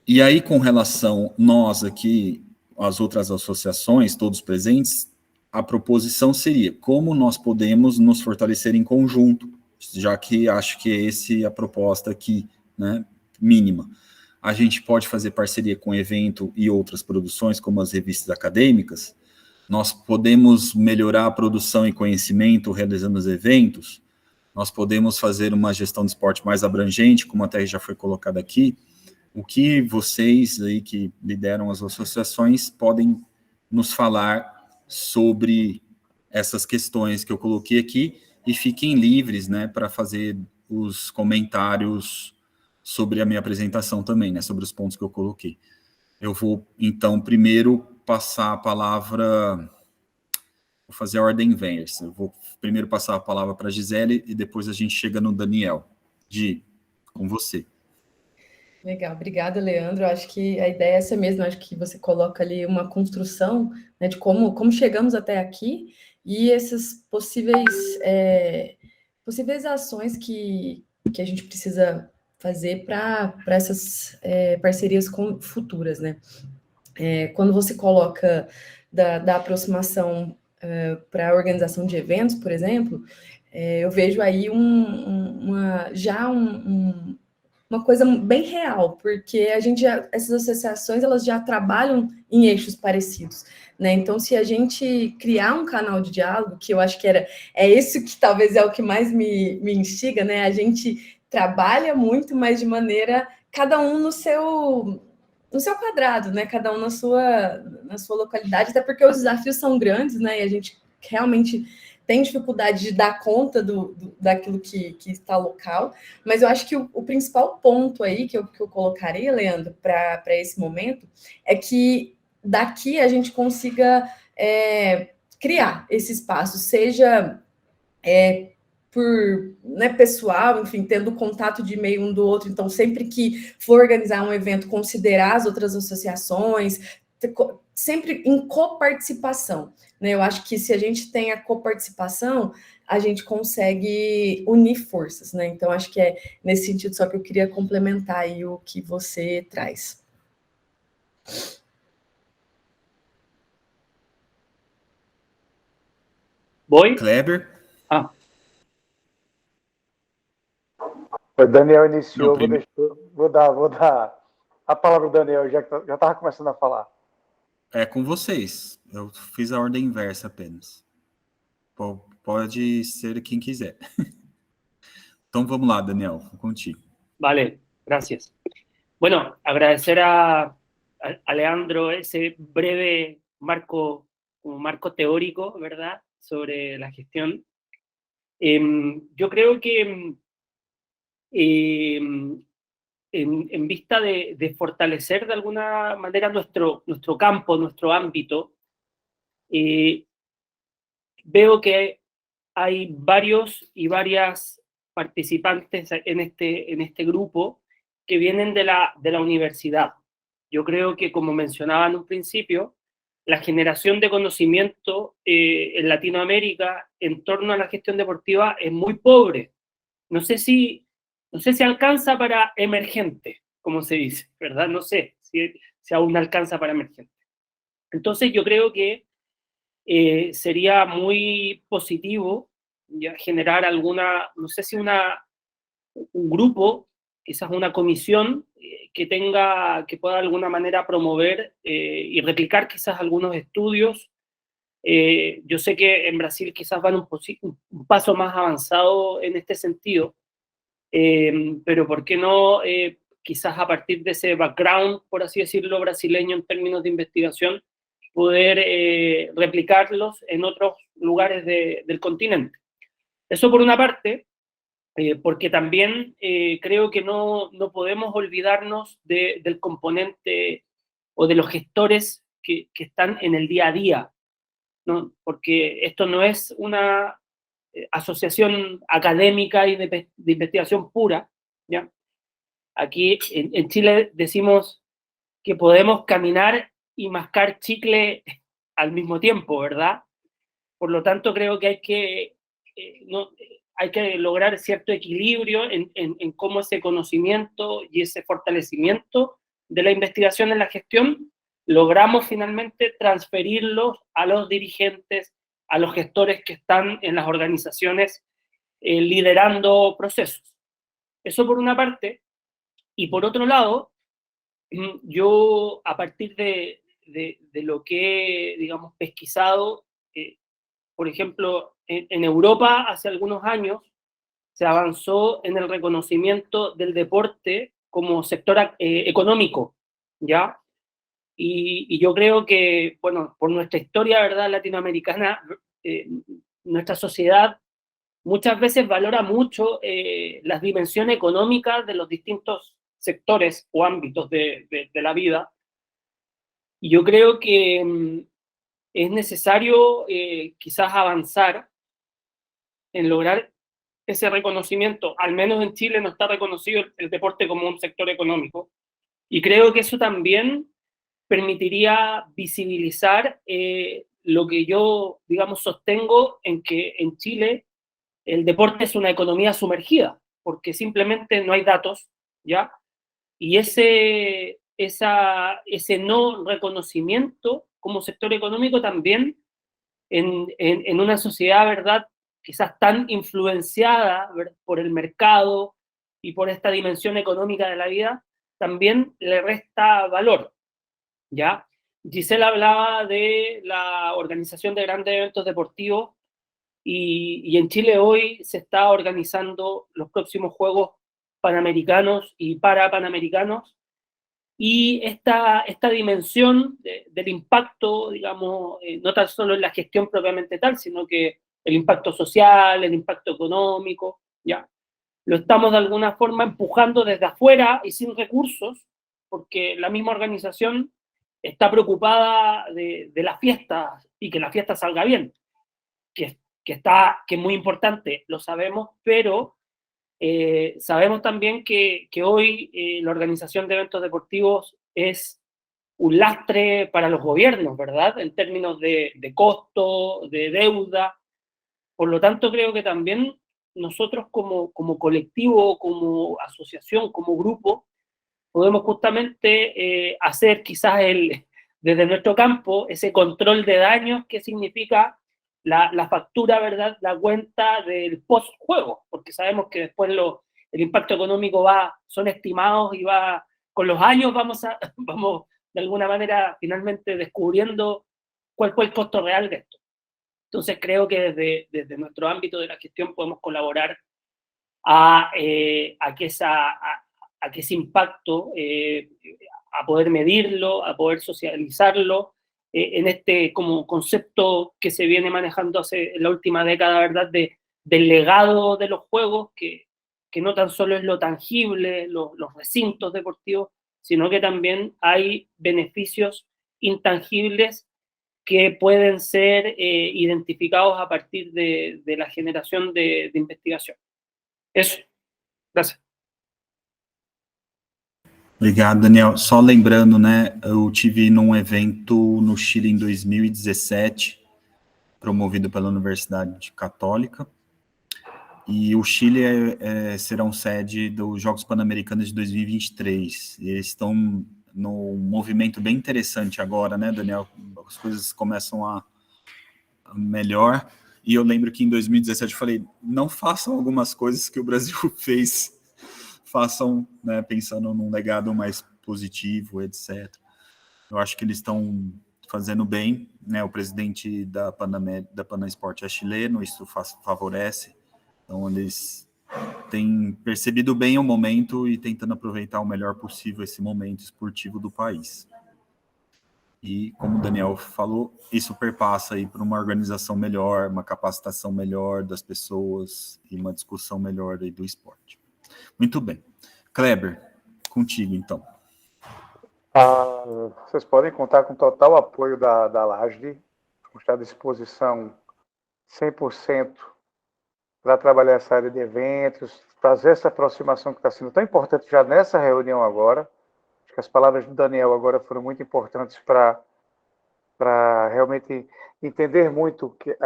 E aí, com relação nós aqui, as outras associações, todos presentes, a proposição seria como nós podemos nos fortalecer em conjunto, já que acho que essa é a proposta aqui, né, mínima. A gente pode fazer parceria com o evento e outras produções, como as revistas acadêmicas. Nós podemos melhorar a produção e conhecimento realizando os eventos. Nós podemos fazer uma gestão de esporte mais abrangente, como até já foi colocado aqui. O que vocês aí que lideram as associações podem nos falar sobre essas questões que eu coloquei aqui, e fiquem livres, né, para fazer os comentários sobre a minha apresentação também, né, sobre os pontos que eu coloquei. Eu vou, então, primeiro passar a palavra, vou fazer a ordem inversa. Eu vou primeiro passar a palavra para a Gisele e depois a gente chega no Daniel. Gi, com você. Legal, obrigada, Leandro. Eu acho que a ideia é essa mesmo. Eu acho que você coloca ali uma construção, né, de como chegamos até aqui e essas possíveis ações que a gente precisa fazer para essas parcerias futuras, né? Quando você coloca da aproximação para a organização de eventos, por exemplo, eu vejo aí uma coisa bem real, porque essas associações elas já trabalham em eixos parecidos, né? Então, se a gente criar um canal de diálogo, que eu acho que é isso que talvez é o que mais me instiga, né? A gente trabalha muito, mas de maneira cada um no seu quadrado, né? Cada um na sua localidade, até porque os desafios são grandes, né? E a gente realmente tem dificuldade de dar conta daquilo que está local, mas eu acho que o principal ponto aí que eu colocaria, Leandro, para esse momento, é que daqui a gente consiga criar esse espaço, seja né, pessoal, enfim, tendo contato de e-mail um do outro, então sempre que for organizar um evento, considerar as outras associações, sempre em coparticipação, né? Eu acho que se a gente tem a coparticipação, a gente consegue unir forças, né? Então, acho que é nesse sentido só que eu queria complementar aí o que você traz. ¿Voy? Kleber? Ah, O Daniel iniciou, Não, primeiro. vou dar a palavra ao Daniel, já estava começando a falar. É com vocês. Eu fiz a ordem inversa apenas. Pode ser quem quiser. Então vamos lá, Daniel, contigo. vale, gracias. Bueno, agradecer a Leandro ese breve marco, como marco teórico, ¿verdad?, sobre la gestión. Yo creo que en vista de fortalecer de alguna manera nuestro campo, nuestro ámbito, veo que hay varios y varias participantes en este grupo que vienen de la universidad. Yo creo que, como mencionaba en un principio, la generación de conocimiento en Latinoamérica en torno a la gestión deportiva es muy pobre. No sé si alcanza para emergente, como se dice, ¿verdad? No sé si aún alcanza para emergente. Entonces yo creo que sería muy positivo ya generar alguna, no sé si un grupo, quizás una comisión que pueda de alguna manera promover y replicar quizás algunos estudios. Yo sé que en Brasil quizás van un paso más avanzado en este sentido, pero ¿por qué no quizás a partir de ese background, por así decirlo, brasileño en términos de investigación, poder replicarlos en otros lugares del continente? Eso por una parte, porque también creo que no podemos olvidarnos del componente o de los gestores que están en el día a día, ¿no? Porque esto no es una asociación académica y de investigación pura, ¿ya? Aquí en Chile decimos que podemos caminar y mascar chicle al mismo tiempo, ¿verdad? Por lo tanto, creo que hay que lograr cierto equilibrio en cómo ese conocimiento y ese fortalecimiento de la investigación en la gestión logramos finalmente transferirlos a los dirigentes, a los gestores que están en las organizaciones liderando procesos. Eso por una parte. Y por otro lado, yo a partir de lo que he, digamos, pesquisado, por ejemplo, en Europa hace algunos años se avanzó en el reconocimiento del deporte como sector económico, ¿ya? Y yo creo que, bueno, por nuestra historia, ¿verdad?, latinoamericana, nuestra sociedad muchas veces valora mucho las dimensiones económicas de los distintos sectores o ámbitos de la vida. Y yo creo que es necesario quizás avanzar en lograr ese reconocimiento. Al menos en Chile no está reconocido el deporte como un sector económico. Y creo que eso también permitiría visibilizar lo que yo, digamos, sostengo en que en Chile el deporte es una economía sumergida, porque simplemente no hay datos, ¿ya? Y ese no reconocimiento como sector económico también en una sociedad, ¿verdad?, quizás tan influenciada, ¿verdad?, por el mercado y por esta dimensión económica de la vida, también le resta valor, ¿ya? Gisela hablaba de la organización de grandes eventos deportivos y en Chile hoy se está organizando los próximos Juegos Panamericanos y Parapanamericanos, y esta dimensión del impacto, digamos, no tan solo en la gestión propiamente tal, sino que el impacto social, el impacto económico, ¿ya? Lo estamos de alguna forma empujando desde afuera y sin recursos, porque la misma organización está preocupada de las fiestas y que la fiesta salga bien, que que es muy importante, lo sabemos, pero sabemos también que hoy la organización de eventos deportivos es un lastre para los gobiernos, ¿verdad? En términos de costo, de deuda. Por lo tanto, creo que también nosotros como colectivo, como asociación, como grupo, podemos justamente hacer quizás desde nuestro campo ese control de daños que significa la factura, ¿verdad? La cuenta del post-juego, porque sabemos que después el impacto económico son estimados y con los años vamos de alguna manera finalmente descubriendo cuál fue el costo real de esto. Entonces creo que desde nuestro ámbito de la gestión podemos colaborar a que ese impacto, a poder medirlo, a poder socializarlo, en este como concepto que se viene manejando en la última década, ¿verdad? Del legado de los juegos, que no tan solo es lo tangible, los recintos deportivos, sino que también hay beneficios intangibles que pueden ser identificados a partir de la generación de investigación. Isso. Graças. Obrigado, Daniel. Só lembrando, né, eu tive num evento no Chile em 2017, promovido pela Universidade Católica, e o Chile serão sede dos Jogos Pan-Americanos de 2023. E eles estão num movimento bem interessante agora, né, Daniel? As coisas começam a melhor. E eu lembro que em 2017 eu falei, não façam algumas coisas que o Brasil fez, façam, né, pensando num legado mais positivo, etc. Eu acho que eles estão fazendo bem, né? O presidente da Panam Sport é chileno, isso favorece. Então eles têm percebido bem o momento e tentando aproveitar o melhor possível esse momento esportivo do país. E, como o Daniel falou, isso perpassa aí por uma organização melhor, uma capacitação melhor das pessoas e uma discussão melhor aí do esporte. Muito bem. Kleber, contigo, então. Vocês podem contar com total apoio da LAGD, está à disposição 100% para trabalhar essa área de eventos, fazer essa aproximação que está sendo tão importante já nessa reunião agora. Que as palavras do Daniel agora foram muito importantes para realmente entender muito que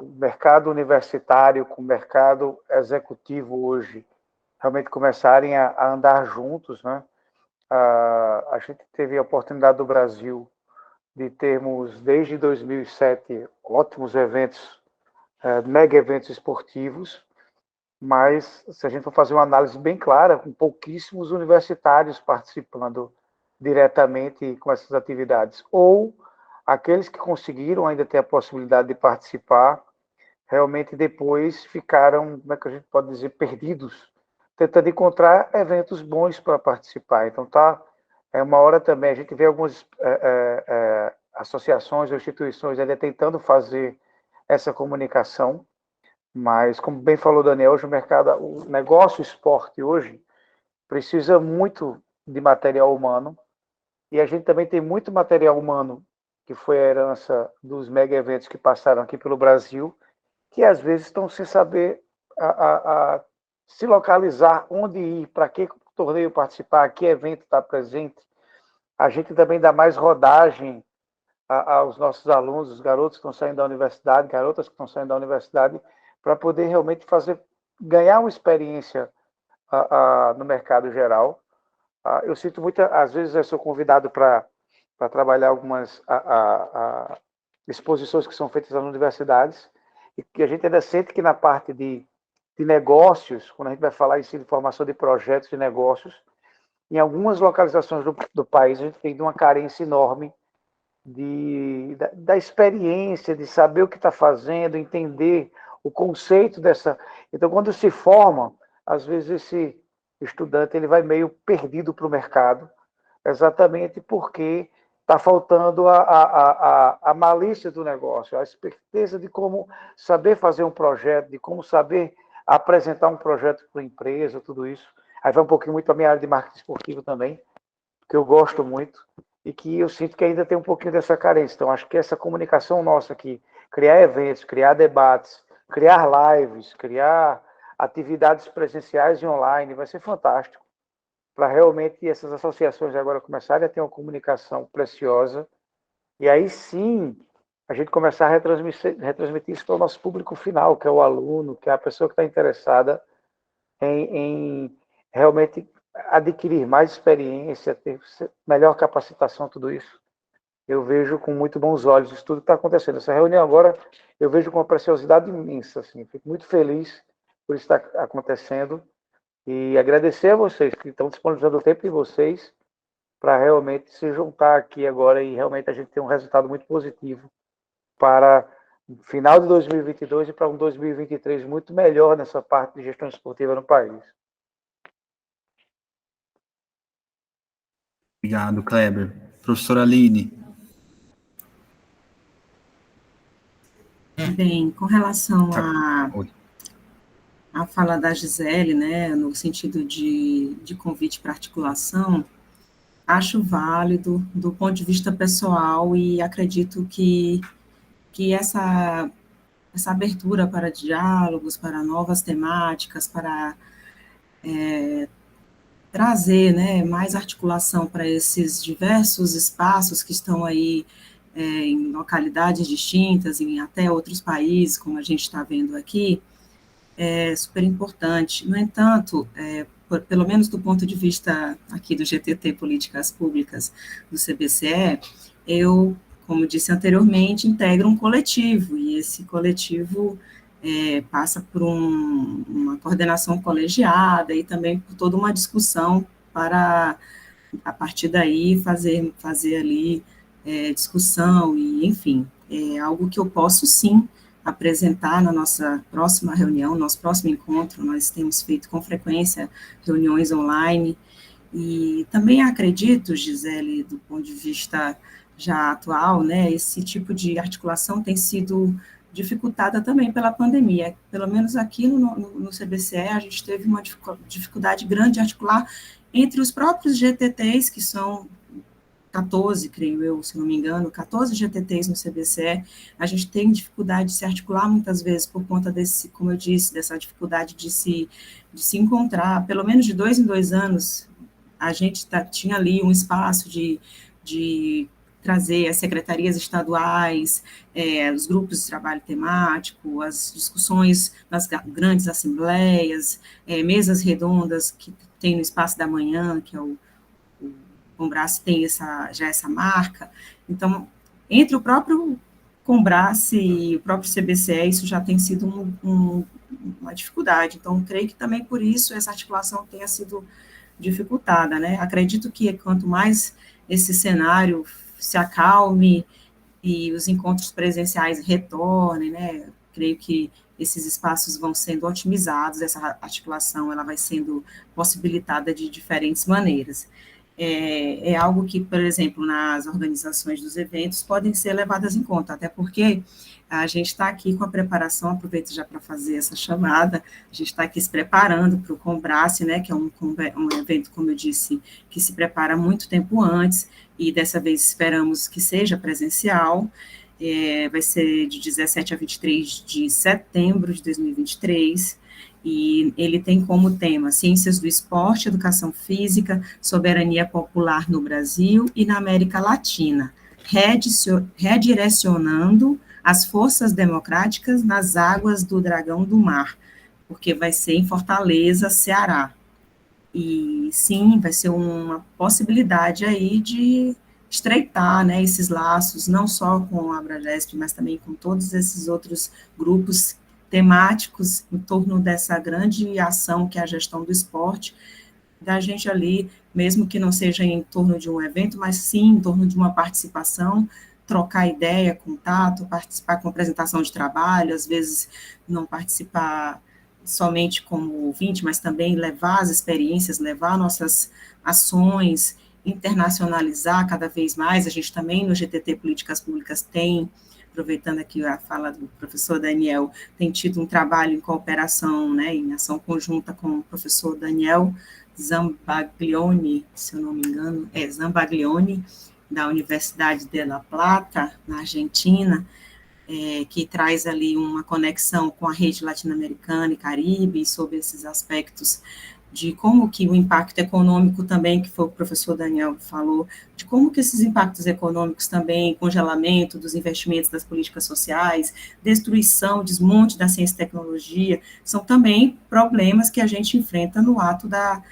o mercado universitário com o mercado executivo hoje realmente começarem a andar juntos, né? A gente teve a oportunidade do Brasil de termos, desde 2007, ótimos eventos, mega eventos esportivos, mas se a gente for fazer uma análise bem clara, com pouquíssimos universitários participando diretamente com essas atividades, ou aqueles que conseguiram ainda ter a possibilidade de participar, realmente depois ficaram, como é que a gente pode dizer, perdidos, tentando encontrar eventos bons para participar. Então é uma hora também, a gente vê algumas associações ou instituições ainda tentando fazer essa comunicação, mas, como bem falou o Daniel, hoje o negócio esporte hoje precisa muito de material humano, e a gente também tem muito material humano que foi a herança dos mega eventos que passaram aqui pelo Brasil, que às vezes estão sem saber se localizar, onde ir, para que torneio participar, que evento está presente. A gente também dá mais rodagem aos nossos alunos, os garotos que estão saindo da universidade, garotas que estão saindo da universidade, para poder realmente ganhar uma experiência no mercado geral. Eu sinto muito, às vezes eu sou convidado para trabalhar algumas exposições que são feitas nas universidades, e que a gente ainda sente que na parte de negócios, quando a gente vai falar em formação de projetos de negócios, em algumas localizações do país a gente tem uma carência enorme da experiência, de saber o que está fazendo, entender o conceito dessa... Então, quando se forma, às vezes esse estudante ele vai meio perdido para o mercado, exatamente porque está faltando a malícia do negócio, a esperteza de como saber fazer um projeto, de como saber apresentar um projeto para a empresa, tudo isso. Aí vai um pouquinho muito para a minha área de marketing esportivo também, que eu gosto muito, e que eu sinto que ainda tem um pouquinho dessa carência. Então, acho que essa comunicação nossa aqui, criar eventos, criar debates, criar lives, criar atividades presenciais e online, vai ser fantástico, para realmente essas associações agora começarem a ter uma comunicação preciosa, e aí sim a gente começar a retransmitir isso para o nosso público final, que é o aluno, que é a pessoa que está interessada em realmente adquirir mais experiência, ter melhor capacitação, tudo isso. Eu vejo com muito bons olhos isso tudo que está acontecendo. Essa reunião agora eu vejo com uma preciosidade imensa. Assim. Fico muito feliz por isso estar acontecendo e agradecer a vocês que estão disponibilizando o tempo de vocês para realmente se juntar aqui agora e realmente a gente ter um resultado muito positivo para o final de 2022 e para um 2023 muito melhor nessa parte de gestão esportiva no país. Obrigado, Kleber. Professora Aline. Bem, com relação a fala da Gisele, né, no sentido de convite para articulação, acho válido do ponto de vista pessoal e acredito que essa abertura para diálogos, para novas temáticas, para trazer, né, mais articulação para esses diversos espaços que estão aí em localidades distintas, em até outros países, como a gente está vendo aqui, é super importante. No entanto, pelo menos do ponto de vista aqui do GTT Políticas Públicas do CBCE, eu, como disse anteriormente, integro um coletivo, e esse coletivo passa por uma coordenação colegiada e também por toda uma discussão para, a partir daí, fazer ali discussão e, enfim, é algo que eu posso, sim, apresentar na nossa próxima reunião, nosso próximo encontro. Nós temos feito com frequência reuniões online, e também acredito, Gisele, do ponto de vista já atual, né, esse tipo de articulação tem sido dificultada também pela pandemia. Pelo menos aqui no CBCE, a gente teve uma dificuldade grande de articular entre os próprios GTTs, que são 14, creio eu, se não me engano, 14 GTTs no CBCE, a gente tem dificuldade de se articular muitas vezes por conta desse, como eu disse, dessa dificuldade de se encontrar, pelo menos de 2 em 2 anos, a gente tinha ali um espaço de trazer as secretarias estaduais, os grupos de trabalho temático, as discussões nas grandes assembleias, mesas redondas que tem no Espaço da Manhã, que é o Combrace tem já essa marca. Então, entre o próprio Combrace e o próprio CBCE, isso já tem sido uma dificuldade. Então, creio que também por isso essa articulação tenha sido dificultada, né? Acredito que quanto mais esse cenário se acalme e os encontros presenciais retornem, né? Creio que esses espaços vão sendo otimizados, essa articulação ela vai sendo possibilitada de diferentes maneiras. É algo que, por exemplo, nas organizações dos eventos podem ser levadas em conta, até porque a gente está aqui com a preparação, aproveito já para fazer essa chamada, a gente está aqui se preparando para o Combrace, né, que é um evento, como eu disse, que se prepara muito tempo antes, e dessa vez esperamos que seja presencial, vai ser de 17 a 23 de setembro de 2023, e ele tem como tema Ciências do Esporte, Educação Física, Soberania Popular no Brasil e na América Latina, redirecionando as forças democráticas nas águas do Dragão do Mar, porque vai ser em Fortaleza, Ceará. E sim, vai ser uma possibilidade aí de estreitar, né, esses laços, não só com a Abragesp, mas também com todos esses outros grupos temáticos em torno dessa grande ação que é a gestão do esporte, da gente ali, mesmo que não seja em torno de um evento, mas sim em torno de uma participação, trocar ideia, contato, participar com apresentação de trabalho, às vezes não participar somente como ouvinte, mas também levar as experiências, levar nossas ações, internacionalizar cada vez mais. A gente também no GTT Políticas Públicas tem, aproveitando aqui a fala do professor Daniel, tem tido um trabalho em cooperação, né, em ação conjunta com o professor Daniel Zambaglione, se eu não me engano, Zambaglione, da Universidade de La Plata, na Argentina, que traz ali uma conexão com a rede latino-americana e Caribe, sobre esses aspectos de como que o impacto econômico também, que foi o professor Daniel que falou, de como que esses impactos econômicos também, congelamento dos investimentos das políticas sociais, destruição, desmonte da ciência e tecnologia, são também problemas que a gente enfrenta no ato da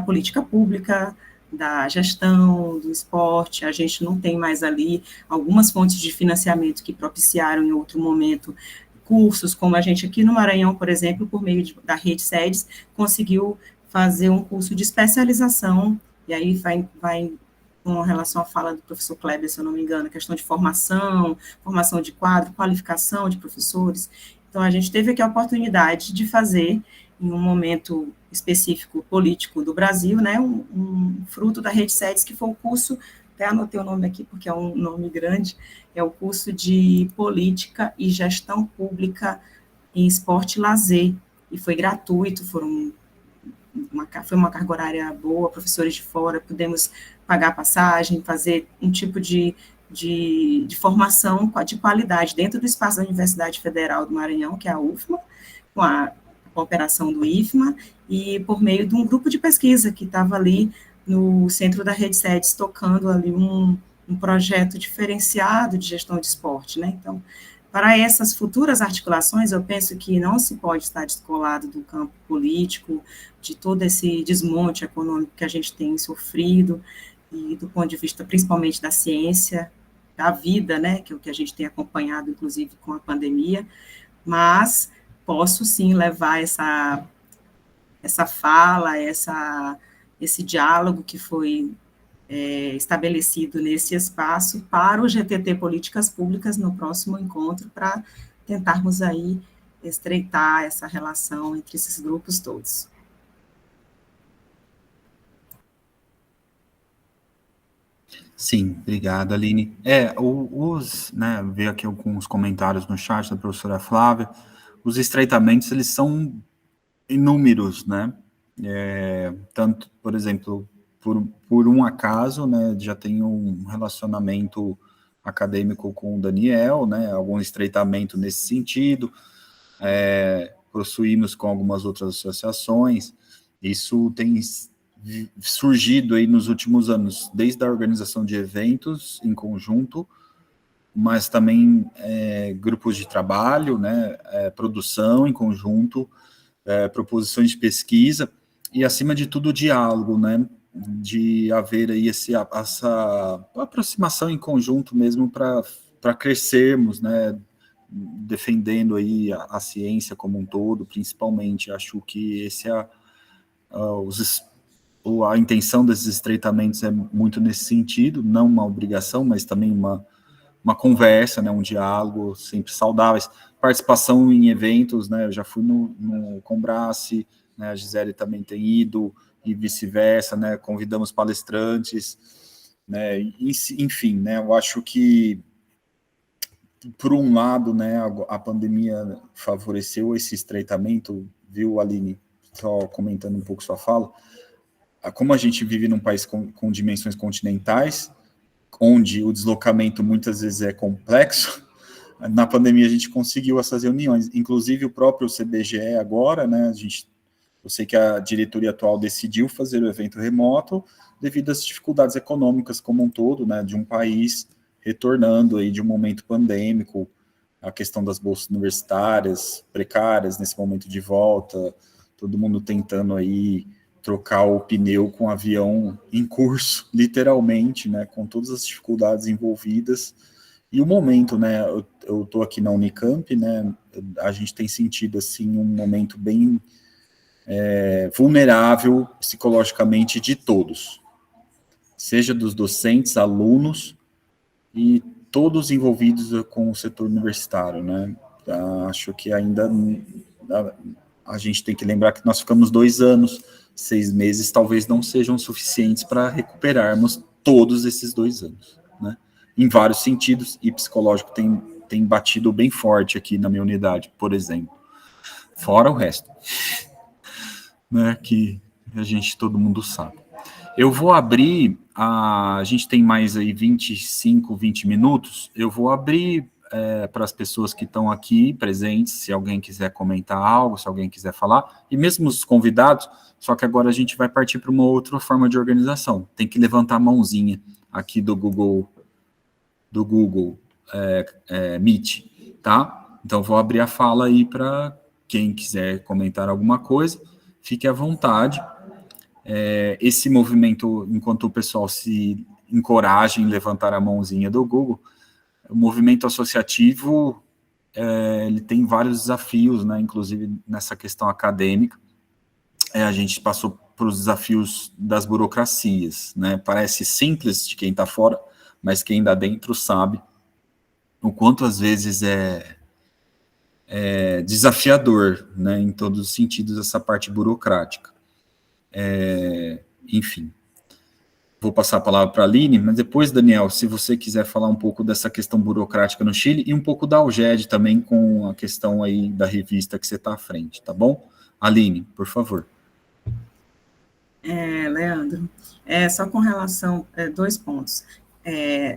política pública, da gestão, do esporte. A gente não tem mais ali algumas fontes de financiamento que propiciaram em outro momento cursos, como a gente aqui no Maranhão, por exemplo, por meio da Rede SEDES, conseguiu fazer um curso de especialização, e aí vai com relação à fala do professor Kleber, se eu não me engano, questão de formação de quadro, qualificação de professores. Então, a gente teve aqui a oportunidade de fazer, em um momento específico político do Brasil, né, um fruto da Rede SEDES, que foi o curso, até anotei o nome aqui, porque é um nome grande, é o curso de Política e Gestão Pública em Esporte e Lazer, e foi gratuito, foi uma carga horária boa, professores de fora, pudemos pagar passagem, fazer um tipo de formação de qualidade dentro do espaço da Universidade Federal do Maranhão, que é a UFMA, com a cooperação do IFMA, e por meio de um grupo de pesquisa que estava ali no centro da Rede SEDES, tocando ali um projeto diferenciado de gestão de esporte, né? Então, para essas futuras articulações, eu penso que não se pode estar descolado do campo político, de todo esse desmonte econômico que a gente tem sofrido, e do ponto de vista principalmente da ciência, da vida, né, que é o que a gente tem acompanhado, inclusive, com a pandemia, mas posso sim levar essa fala, esse diálogo que foi estabelecido nesse espaço para o GTT Políticas Públicas no próximo encontro, para tentarmos aí estreitar essa relação entre esses grupos todos. Sim, obrigado, Aline. Ver aqui alguns comentários no chat da professora Flávia. Os estreitamentos, eles são inúmeros, né? Tanto, por exemplo, por um acaso, né, já tenho um relacionamento acadêmico com o Daniel, né, algum estreitamento nesse sentido, possuímos com algumas outras associações. Isso tem surgido aí nos últimos anos, desde a organização de eventos em conjunto, mas também grupos de trabalho, né, produção em conjunto, proposições de pesquisa, e acima de tudo o diálogo, né, de haver aí essa aproximação em conjunto mesmo para crescermos, né, defendendo aí a ciência como um todo, principalmente. Acho que esse a intenção desses estreitamentos é muito nesse sentido, não uma obrigação, mas também uma conversa, né, um diálogo sempre saudáveis, participação em eventos, né, eu já fui no Combrace, né, a Gisele também tem ido, e vice-versa, né, convidamos palestrantes, né, enfim, né, eu acho que, por um lado, né, a pandemia favoreceu esse estreitamento, viu, Aline, só comentando um pouco sua fala, como a gente vive num país com dimensões continentais, onde o deslocamento muitas vezes é complexo, na pandemia a gente conseguiu essas reuniões, inclusive o próprio CBGE agora, né, eu sei que a diretoria atual decidiu fazer o evento remoto devido às dificuldades econômicas como um todo, né, de um país retornando aí de um momento pandêmico, a questão das bolsas universitárias precárias nesse momento de volta, todo mundo tentando aí trocar o pneu com o avião em curso, literalmente, né, com todas as dificuldades envolvidas, e o momento, né, eu estou aqui na Unicamp, né, a gente tem sentido, assim, um momento bem vulnerável psicologicamente de todos, seja dos docentes, alunos, e todos envolvidos com o setor universitário, né, acho que ainda a gente tem que lembrar que nós ficamos 2 anos, 6 meses talvez não sejam suficientes para recuperarmos todos esses 2 anos, né? Em vários sentidos, e psicológico tem batido bem forte aqui na minha unidade, por exemplo. Fora o resto, né, que todo mundo sabe. Eu vou abrir, a gente tem mais aí 25, 20 minutos, eu vou abrir para as pessoas que estão aqui presentes, se alguém quiser comentar algo, se alguém quiser falar, e mesmo os convidados, só que agora a gente vai partir para uma outra forma de organização. Tem que levantar a mãozinha aqui do Google Meet, tá? Então, vou abrir a fala aí para quem quiser comentar alguma coisa, fique à vontade. Esse movimento, enquanto o pessoal se encoraja em levantar a mãozinha do Google, o movimento associativo, ele tem vários desafios, né, inclusive nessa questão acadêmica. A gente passou por os desafios das burocracias, né? Parece simples de quem está fora, mas quem está dentro sabe o quanto às vezes é desafiador, né, em todos os sentidos, essa parte burocrática. Enfim, vou passar a palavra para a Aline, mas depois, Daniel, se você quiser falar um pouco dessa questão burocrática no Chile e um pouco da Alged também com a questão aí da revista que você está à frente, tá bom? Aline, por favor. Leandro, só com relação a 2 pontos.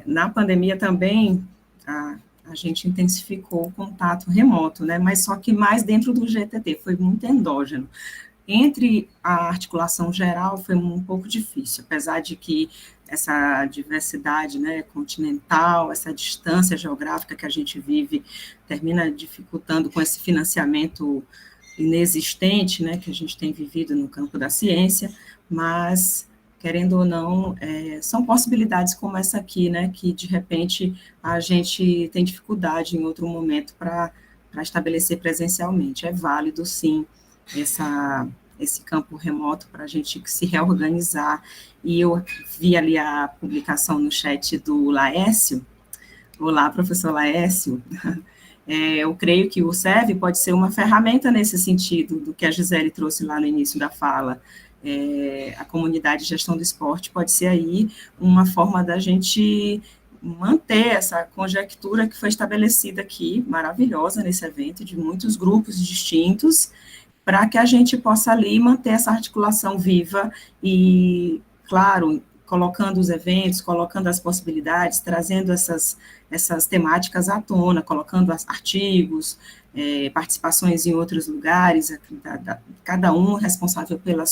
Na pandemia também, a gente intensificou o contato remoto, né, mas só que mais dentro do GTT, foi muito endógeno. Entre a articulação geral foi um pouco difícil, apesar de que essa diversidade, né, continental, essa distância geográfica que a gente vive, termina dificultando com esse financiamento inexistente, né, que a gente tem vivido no campo da ciência, mas, querendo ou não, são possibilidades como essa aqui, né, que de repente a gente tem dificuldade em outro momento para estabelecer presencialmente. É válido, sim, esse campo remoto para a gente se reorganizar. E eu vi ali a publicação no chat do Laércio. Olá, professor Laércio. Eu creio que o SEV pode ser uma ferramenta nesse sentido, do que a Gisele trouxe lá no início da fala. A comunidade de gestão do esporte pode ser aí uma forma da gente manter essa conjectura que foi estabelecida aqui, maravilhosa nesse evento, de muitos grupos distintos, para que a gente possa ali manter essa articulação viva e, claro, colocando os eventos, colocando as possibilidades, trazendo essas temáticas à tona, colocando artigos, participações em outros lugares, cada um responsável pelo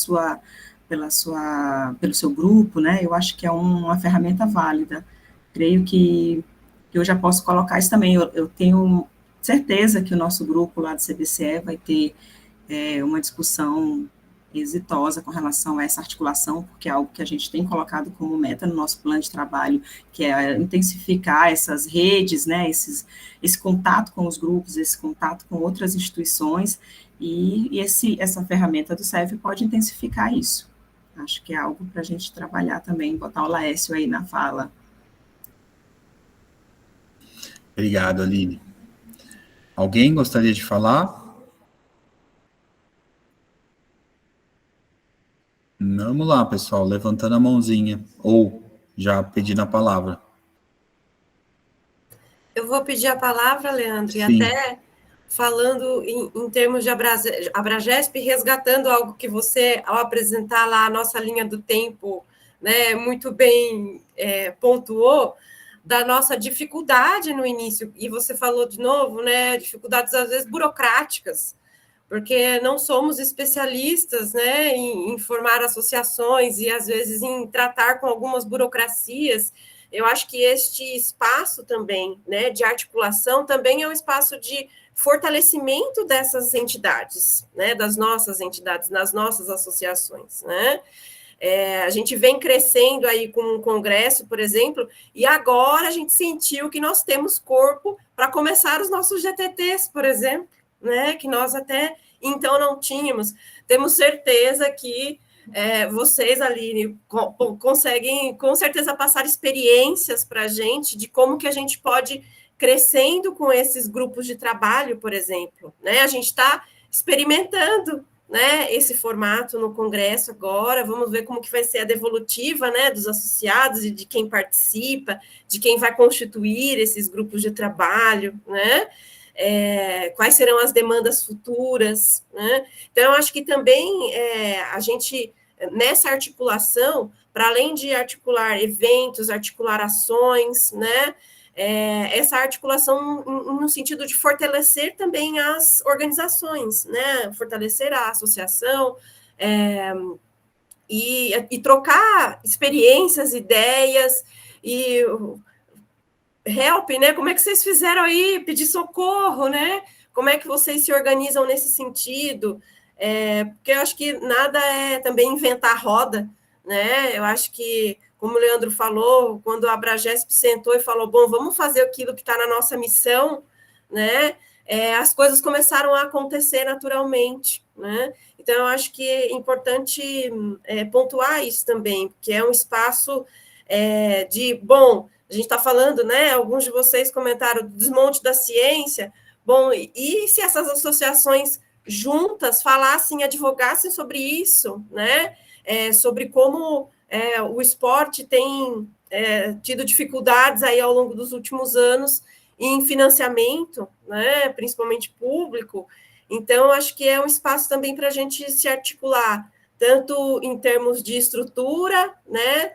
seu grupo, né? Eu acho que é uma ferramenta válida. Creio que eu já posso colocar isso também. Eu tenho certeza que o nosso grupo lá do CBCE vai ter uma discussão exitosa com relação a essa articulação, porque é algo que a gente tem colocado como meta no nosso plano de trabalho, que é intensificar essas redes, né, esse contato com os grupos, esse contato com outras instituições, e essa ferramenta do SEV pode intensificar isso. Acho que é algo para a gente trabalhar também, botar o Laércio aí na fala. Obrigado, Aline. Alguém gostaria de falar? Vamos lá, pessoal, levantando a mãozinha, ou já pedindo a palavra. Eu vou pedir a palavra, Leandro, Sim. E até falando em termos de Abragesp, resgatando algo que você, ao apresentar lá a nossa linha do tempo, né, muito bem pontuou, da nossa dificuldade no início, e você falou de novo, né, dificuldades às vezes burocráticas, porque não somos especialistas, né, em formar associações e, às vezes, em tratar com algumas burocracias. Eu acho que este espaço também, né, de articulação, também é um espaço de fortalecimento dessas entidades, né, das nossas entidades, nas nossas associações, né. A gente vem crescendo aí com um congresso, por exemplo, e agora a gente sentiu que nós temos corpo para começar os nossos GTTs, por exemplo, né, que nós até então não tínhamos. Temos certeza que vocês, Aline, conseguem com certeza passar experiências para a gente de como que a gente pode crescendo com esses grupos de trabalho, por exemplo, né? A gente está experimentando, né, esse formato no congresso agora, vamos ver como que vai ser a devolutiva, né, dos associados e de quem participa, de quem vai constituir esses grupos de trabalho, né? Quais serão as demandas futuras, né? Então, eu acho que também a gente, nessa articulação, para além de articular eventos, articular ações, né, essa articulação no sentido de fortalecer também as organizações, né, fortalecer a associação, e trocar experiências, ideias, e help, né, como é que vocês fizeram aí, pedir socorro, né, como é que vocês se organizam nesse sentido, porque eu acho que nada é também inventar roda, né, eu acho que, como o Leandro falou, quando a Abragesp sentou e falou, bom, vamos fazer aquilo que está na nossa missão, né, as coisas começaram a acontecer naturalmente, né, então eu acho que é importante pontuar isso também, porque é um espaço bom, a gente está falando, né, alguns de vocês comentaram do desmonte da ciência, bom, e se essas associações juntas falassem, advogassem sobre isso, né, sobre como o esporte tem tido dificuldades aí ao longo dos últimos anos em financiamento, né, principalmente público. Então, acho que é um espaço também para a gente se articular, tanto em termos de estrutura, né,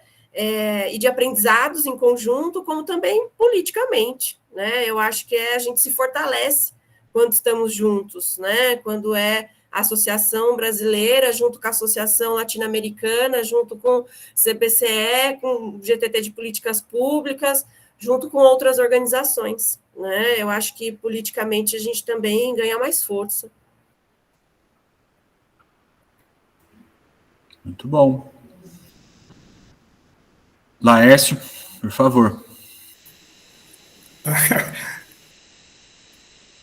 e de aprendizados em conjunto, como também politicamente, né? Eu acho que a gente se fortalece quando estamos juntos, né? Quando a Associação Brasileira, junto com a Associação Latino-Americana, junto com o CBCE, com o GTT de Políticas Públicas, junto com outras organizações, né? Eu acho que politicamente a gente também ganha mais força. Muito bom. Laércio, por favor.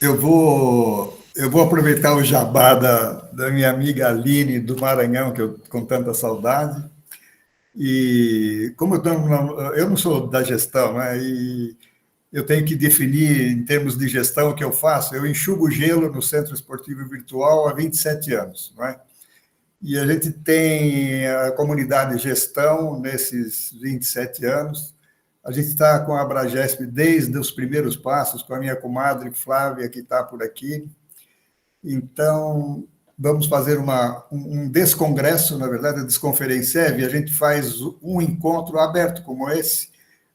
Eu vou aproveitar o jabá da minha amiga Aline, do Maranhão, que eu com tanta saudade. E como eu não sou da gestão, né, e eu tenho que definir, em termos de gestão, o que eu faço. Eu enxugo gelo no Centro Esportivo Virtual há 27 anos, não é? E a gente tem a comunidade de gestão nesses 27 anos. A gente está com a Abragesp desde os primeiros passos, com a minha comadre Flávia, que está por aqui. Então, vamos fazer um descongresso, na verdade, a Desconferencev, e a gente faz um encontro aberto como esse,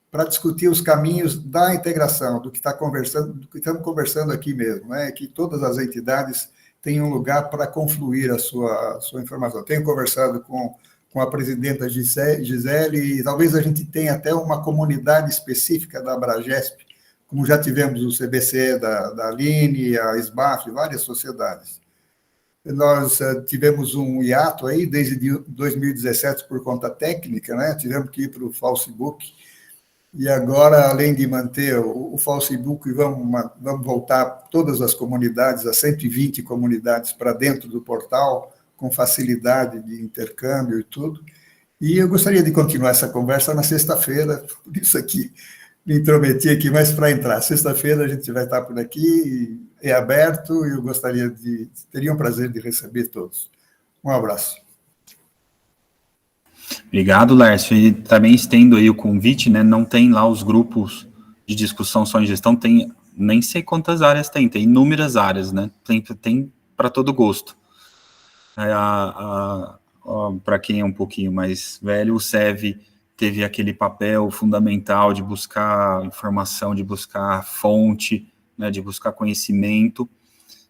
para discutir os caminhos da integração, do que estamos conversando aqui mesmo, né? Que todas as entidades têm um lugar para confluir a sua informação. Tenho conversado com a presidenta Gisele, e talvez a gente tenha até uma comunidade específica da Abragesp, como já tivemos o CBCE da Aline, a SBAF, várias sociedades. Nós tivemos um hiato aí desde 2017 por conta técnica, né? Tivemos que ir para o Facebook, e agora, além de manter o Facebook, vamos voltar todas as comunidades, as 120 comunidades, para dentro do portal, com facilidade de intercâmbio e tudo. E eu gostaria de continuar essa conversa na sexta-feira, por isso aqui, me intrometi aqui, mas para entrar. Sexta-feira a gente vai estar por aqui, é aberto, e eu teria um prazer de receber todos. Um abraço. Obrigado, Lércio. E também estendo aí o convite, né? Não tem lá os grupos de discussão só em gestão, tem, nem sei quantas áreas tem inúmeras áreas, né? Tem para todo gosto. Para quem é um pouquinho mais velho, o SEV teve aquele papel fundamental de buscar informação, de buscar fonte, né, de buscar conhecimento,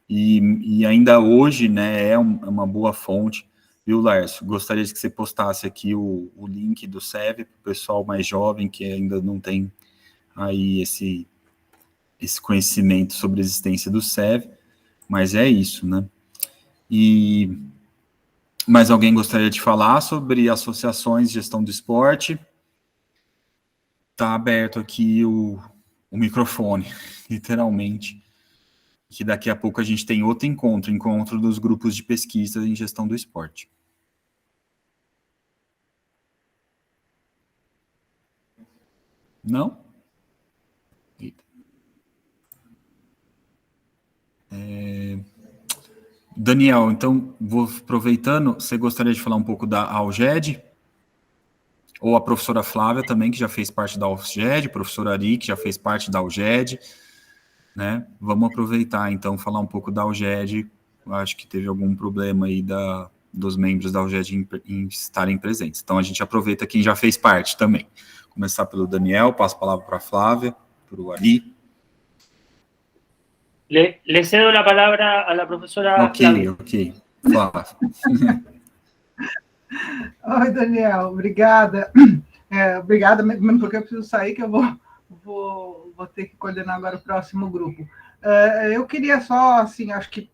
e ainda hoje, né, é uma boa fonte, viu, Lércio? Gostaria de que você postasse aqui o link do SEV para o pessoal mais jovem, que ainda não tem aí esse conhecimento sobre a existência do SEV, mas é isso, né? E mais alguém gostaria de falar sobre associações de gestão do esporte? Está aberto aqui o microfone, literalmente, que daqui a pouco a gente tem outro encontro dos grupos de pesquisa em gestão do esporte. Não? Daniel, então, vou aproveitando, você gostaria de falar um pouco da AUGED? Ou a professora Flávia também, que já fez parte da AUGED, professora Ari, que já fez parte da AUGED, né? Vamos aproveitar, então, falar um pouco da AUGED. Eu acho que teve algum problema aí dos membros da UGED em estarem presentes. Então, a gente aproveita quem já fez parte também. Começar pelo Daniel, passo a palavra para a Flávia, para o Ali. Le cedo a palavra à professora Flávia. Ok. Flávia. Oi, Daniel, obrigada. Obrigada mesmo, porque eu preciso sair, que eu vou ter que coordenar agora o próximo grupo. Eu queria só, assim, acho que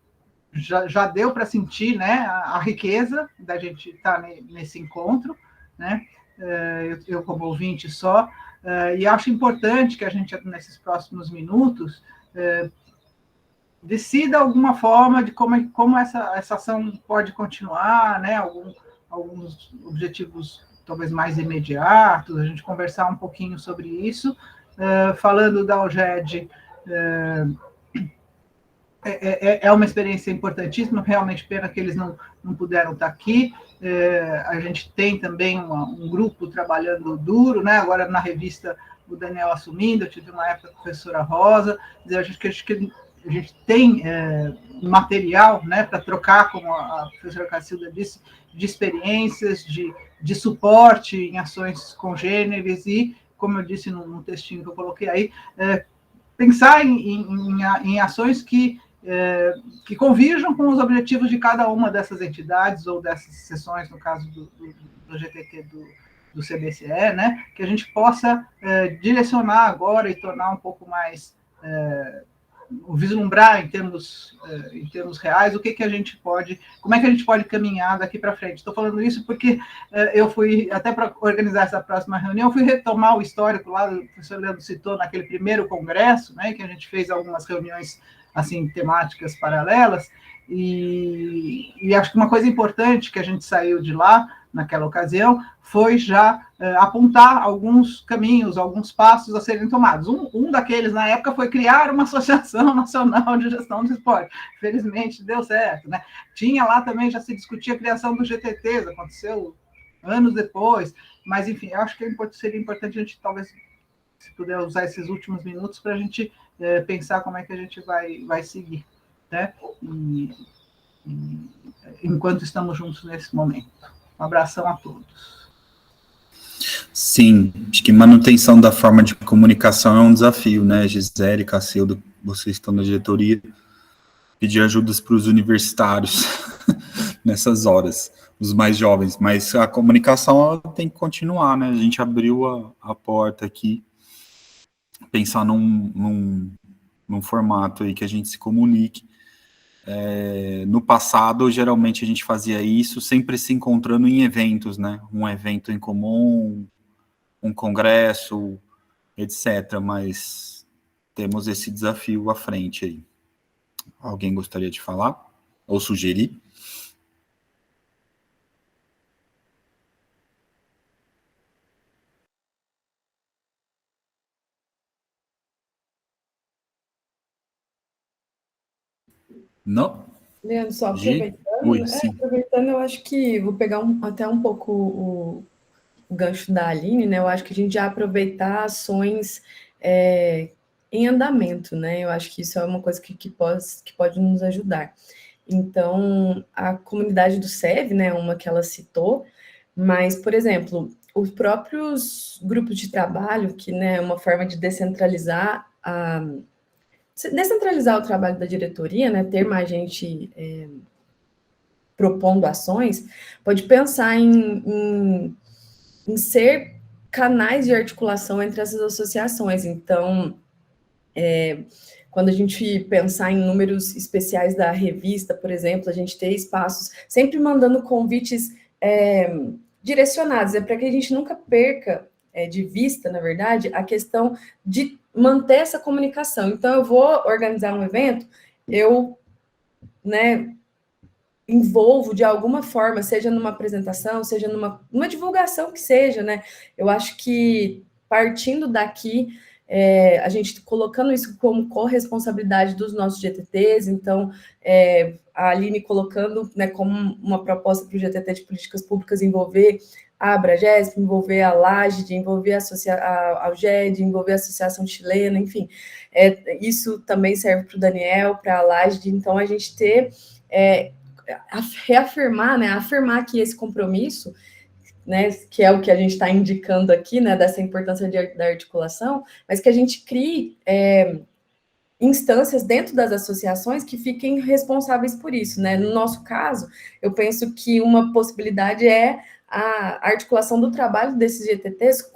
já deu para sentir, né, a riqueza da gente estar nesse encontro, né, eu como ouvinte só, e acho importante que a gente, nesses próximos minutos, decida alguma forma de como essa ação pode continuar, né, alguns objetivos talvez mais imediatos, a gente conversar um pouquinho sobre isso. Falando da UGED, é uma experiência importantíssima, realmente pena que eles não puderam estar aqui. A gente tem também um grupo trabalhando duro, né? Agora na revista o Daniel assumindo, eu tive uma época com a professora Rosa, a gente tem material, né, para trocar, como a professora Cacilda disse, de experiências, de suporte em ações congêneres e, como eu disse no textinho que eu coloquei aí, pensar em ações que convirjam com os objetivos de cada uma dessas entidades ou dessas sessões, no caso do GTT do CBCE, né, que a gente possa direcionar agora e tornar um pouco mais vislumbrar em termos reais o que a gente pode, como é que a gente pode caminhar daqui para frente. Estou falando isso porque eu fui, até para organizar essa próxima reunião, fui retomar o histórico lá, o professor Leandro citou, naquele primeiro congresso, né, que a gente fez algumas reuniões assim, temáticas paralelas, e acho que uma coisa importante que a gente saiu de lá, naquela ocasião, foi já apontar alguns caminhos, alguns passos a serem tomados. Um daqueles, na época, foi criar uma Associação Nacional de Gestão do Esporte. Felizmente, deu certo, né? Tinha lá também, já se discutia a criação dos GTTs, aconteceu anos depois, mas, enfim, eu acho que seria importante a gente, talvez, se puder usar esses últimos minutos para a gente pensar como é que a gente vai seguir, né? Enquanto estamos juntos nesse momento. Um abração a todos. Sim, acho que manutenção da forma de comunicação é um desafio, né, Gisele, Cacildo, vocês estão na diretoria, pedir ajudas para os universitários nessas horas, os mais jovens, mas a comunicação ela tem que continuar, né, a gente abriu a porta aqui, pensar num formato aí que a gente se comunique. No passado, geralmente a gente fazia isso sempre se encontrando em eventos, né? Um evento em comum, um congresso, etc. Mas temos esse desafio à frente aí. Alguém gostaria de falar? Ou sugerir? Não? Leandro, só aproveitando, eu acho que vou pegar até um pouco o gancho da Aline, né? Eu acho que a gente já aproveitar ações em andamento, né? Eu acho que isso é uma coisa que pode nos ajudar. Então, a comunidade do SEV, né, uma que ela citou, mas, por exemplo, os próprios grupos de trabalho, que, né, é uma forma de descentralizar o trabalho da diretoria, né, ter mais gente propondo ações, pode pensar em ser canais de articulação entre essas associações. Então, quando a gente pensar em números especiais da revista, por exemplo, a gente ter espaços, sempre mandando convites direcionados, para que a gente nunca perca de vista, na verdade, a questão de manter essa comunicação. Então, eu vou organizar um evento, eu, né, envolvo de alguma forma, seja numa apresentação, seja numa divulgação que seja, né? Eu acho que partindo daqui, a gente colocando isso como corresponsabilidade dos nossos GTTs, então a Aline colocando, né, como uma proposta para o GTT de políticas públicas envolver a Abragesp, envolver a LAGED, envolver a UGED, envolver a Associação Chilena, enfim. Isso também serve para o Daniel, para a LAGED, então a gente ter reafirmar, né, afirmar que esse compromisso, né, que é o que a gente está indicando aqui, né, dessa importância da articulação, mas que a gente crie instâncias dentro das associações que fiquem responsáveis por isso, né? No nosso caso, eu penso que uma possibilidade é a articulação do trabalho desses GTTs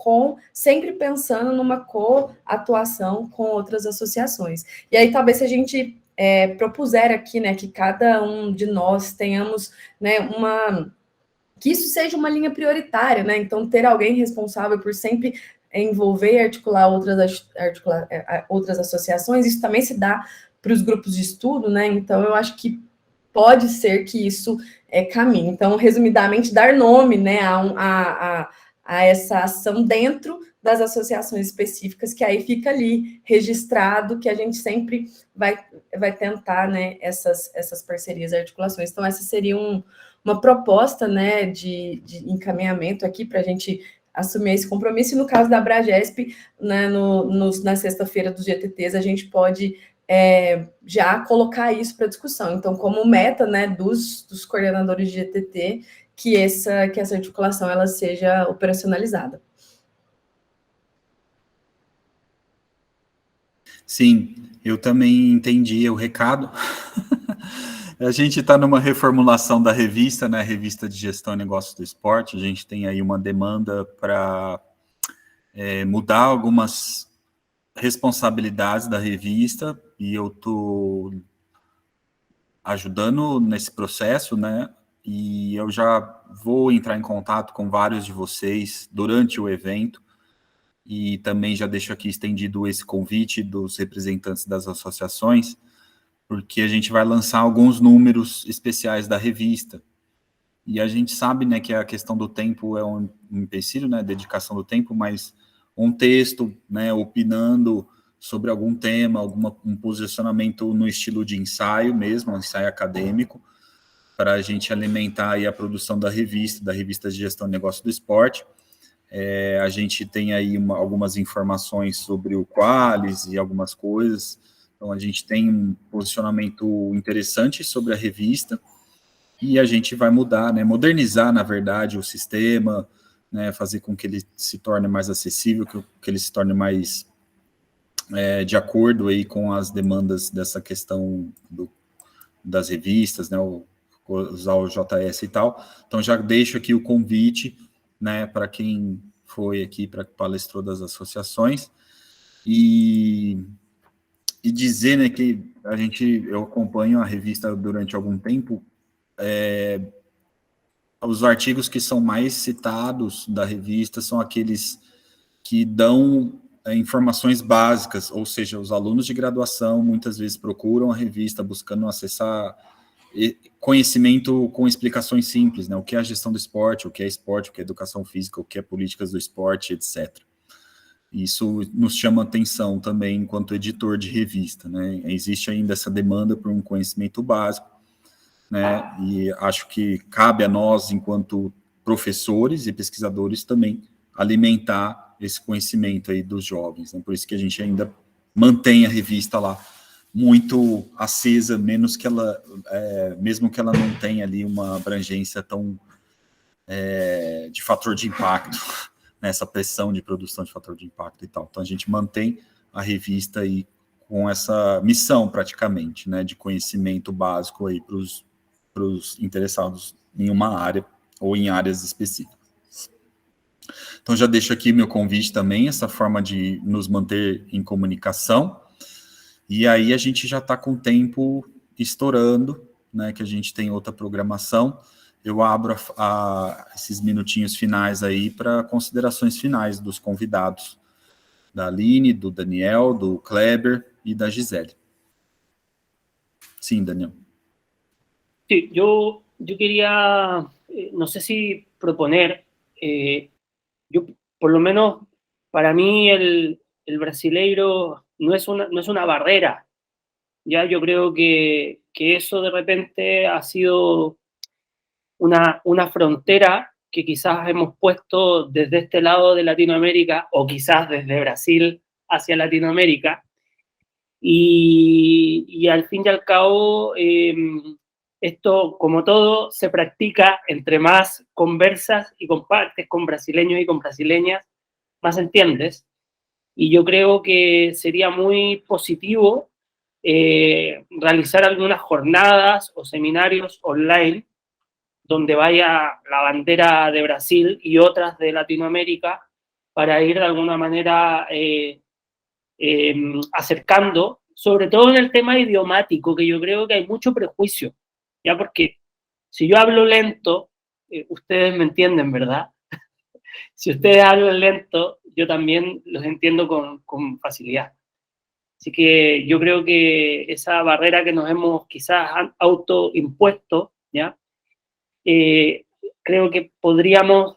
sempre pensando numa coatuação com outras associações. E aí, talvez, se a gente propuser aqui, né, que cada um de nós tenhamos, né, que isso seja uma linha prioritária, né? Então, ter alguém responsável por sempre envolver e articular outras associações, isso também se dá para os grupos de estudo, né? Então, eu acho que pode ser que isso caminhe. Então, resumidamente, dar nome, né, a essa ação dentro das associações específicas, que aí fica ali registrado, que a gente sempre vai tentar, né, essas parcerias e articulações. Então, essa seria uma proposta, né, de encaminhamento aqui para a gente assumir esse compromisso. E no caso da Abragesp, né, na sexta-feira dos GTTs, a gente pode já colocar isso para discussão. Então, como meta, né, dos coordenadores de GTT, que essa articulação ela seja operacionalizada. Sim, eu também entendi o recado. A gente está numa reformulação da revista, né? Revista de Gestão e Negócios do Esporte. A gente tem aí uma demanda para mudar algumas responsabilidades da revista, e eu estou ajudando nesse processo, né? E eu já vou entrar em contato com vários de vocês durante o evento, e também já deixo aqui estendido esse convite dos representantes das associações, porque a gente vai lançar alguns números especiais da revista. E a gente sabe, né, que a questão do tempo é um empecilho, né, dedicação do tempo, mas um texto, né, opinando sobre algum tema, um posicionamento no estilo de ensaio mesmo, um ensaio acadêmico, para a gente alimentar aí a produção da revista de Gestão e Negócio do Esporte. A gente tem aí algumas informações sobre o Qualis e algumas coisas. Então, a gente tem um posicionamento interessante sobre a revista, e a gente vai mudar, né, modernizar, na verdade, o sistema, né, fazer com que ele se torne mais acessível, que ele se torne mais de acordo aí com as demandas dessa questão das revistas, né, usar o JS e tal. Então, já deixo aqui o convite, né, para quem foi aqui, para palestrou das associações, e dizer, né, que eu acompanho a revista durante algum tempo. Os artigos que são mais citados da revista são aqueles que dão informações básicas, ou seja, os alunos de graduação muitas vezes procuram a revista buscando acessar conhecimento com explicações simples, né? O que é a gestão do esporte, o que é educação física, o que é políticas do esporte, etc. Isso nos chama atenção também enquanto editor de revista, né? Existe ainda essa demanda por um conhecimento básico, né? E acho que cabe a nós, enquanto professores e pesquisadores, também alimentar esse conhecimento aí dos jovens, né? Por isso que a gente ainda mantém a revista lá muito acesa, mesmo que ela não tenha ali uma abrangência tão de fator de impacto, nessa pressão de produção de fator de impacto e tal. Então, a gente mantém a revista aí com essa missão, praticamente, né, de conhecimento básico aí para os interessados em uma área ou em áreas específicas. Então, já deixo aqui meu convite também, essa forma de nos manter em comunicação. E aí a gente já está com o tempo estourando, né, que a gente tem outra programação. Eu abro esses minutinhos finais aí para considerações finais dos convidados, da Aline, do Daniel, do Kleber e da Gisele. Sim, Daniel. Sí, yo quería, no sé si proponer, yo por lo menos para mí el brasileiro no es una barrera. Ya yo creo que eso de repente ha sido una frontera que quizás hemos puesto desde este lado de Latinoamérica, o quizás desde Brasil hacia Latinoamérica, y al fin y al cabo esto, como todo, se practica entre más conversas y compartes con brasileños y con brasileñas, más entiendes. Y yo creo que sería muy positivo realizar algunas jornadas o seminarios online donde vaya la bandera de Brasil y otras de Latinoamérica para ir de alguna manera acercando, sobre todo en el tema idiomático, que yo creo que hay mucho prejuicio, ¿ya? Porque si yo hablo lento, ustedes me entienden, ¿verdad? Si ustedes hablan lento, yo también los entiendo con facilidad. Así que yo creo que esa barrera que nos hemos quizás autoimpuesto, ¿ya? Creo que podríamos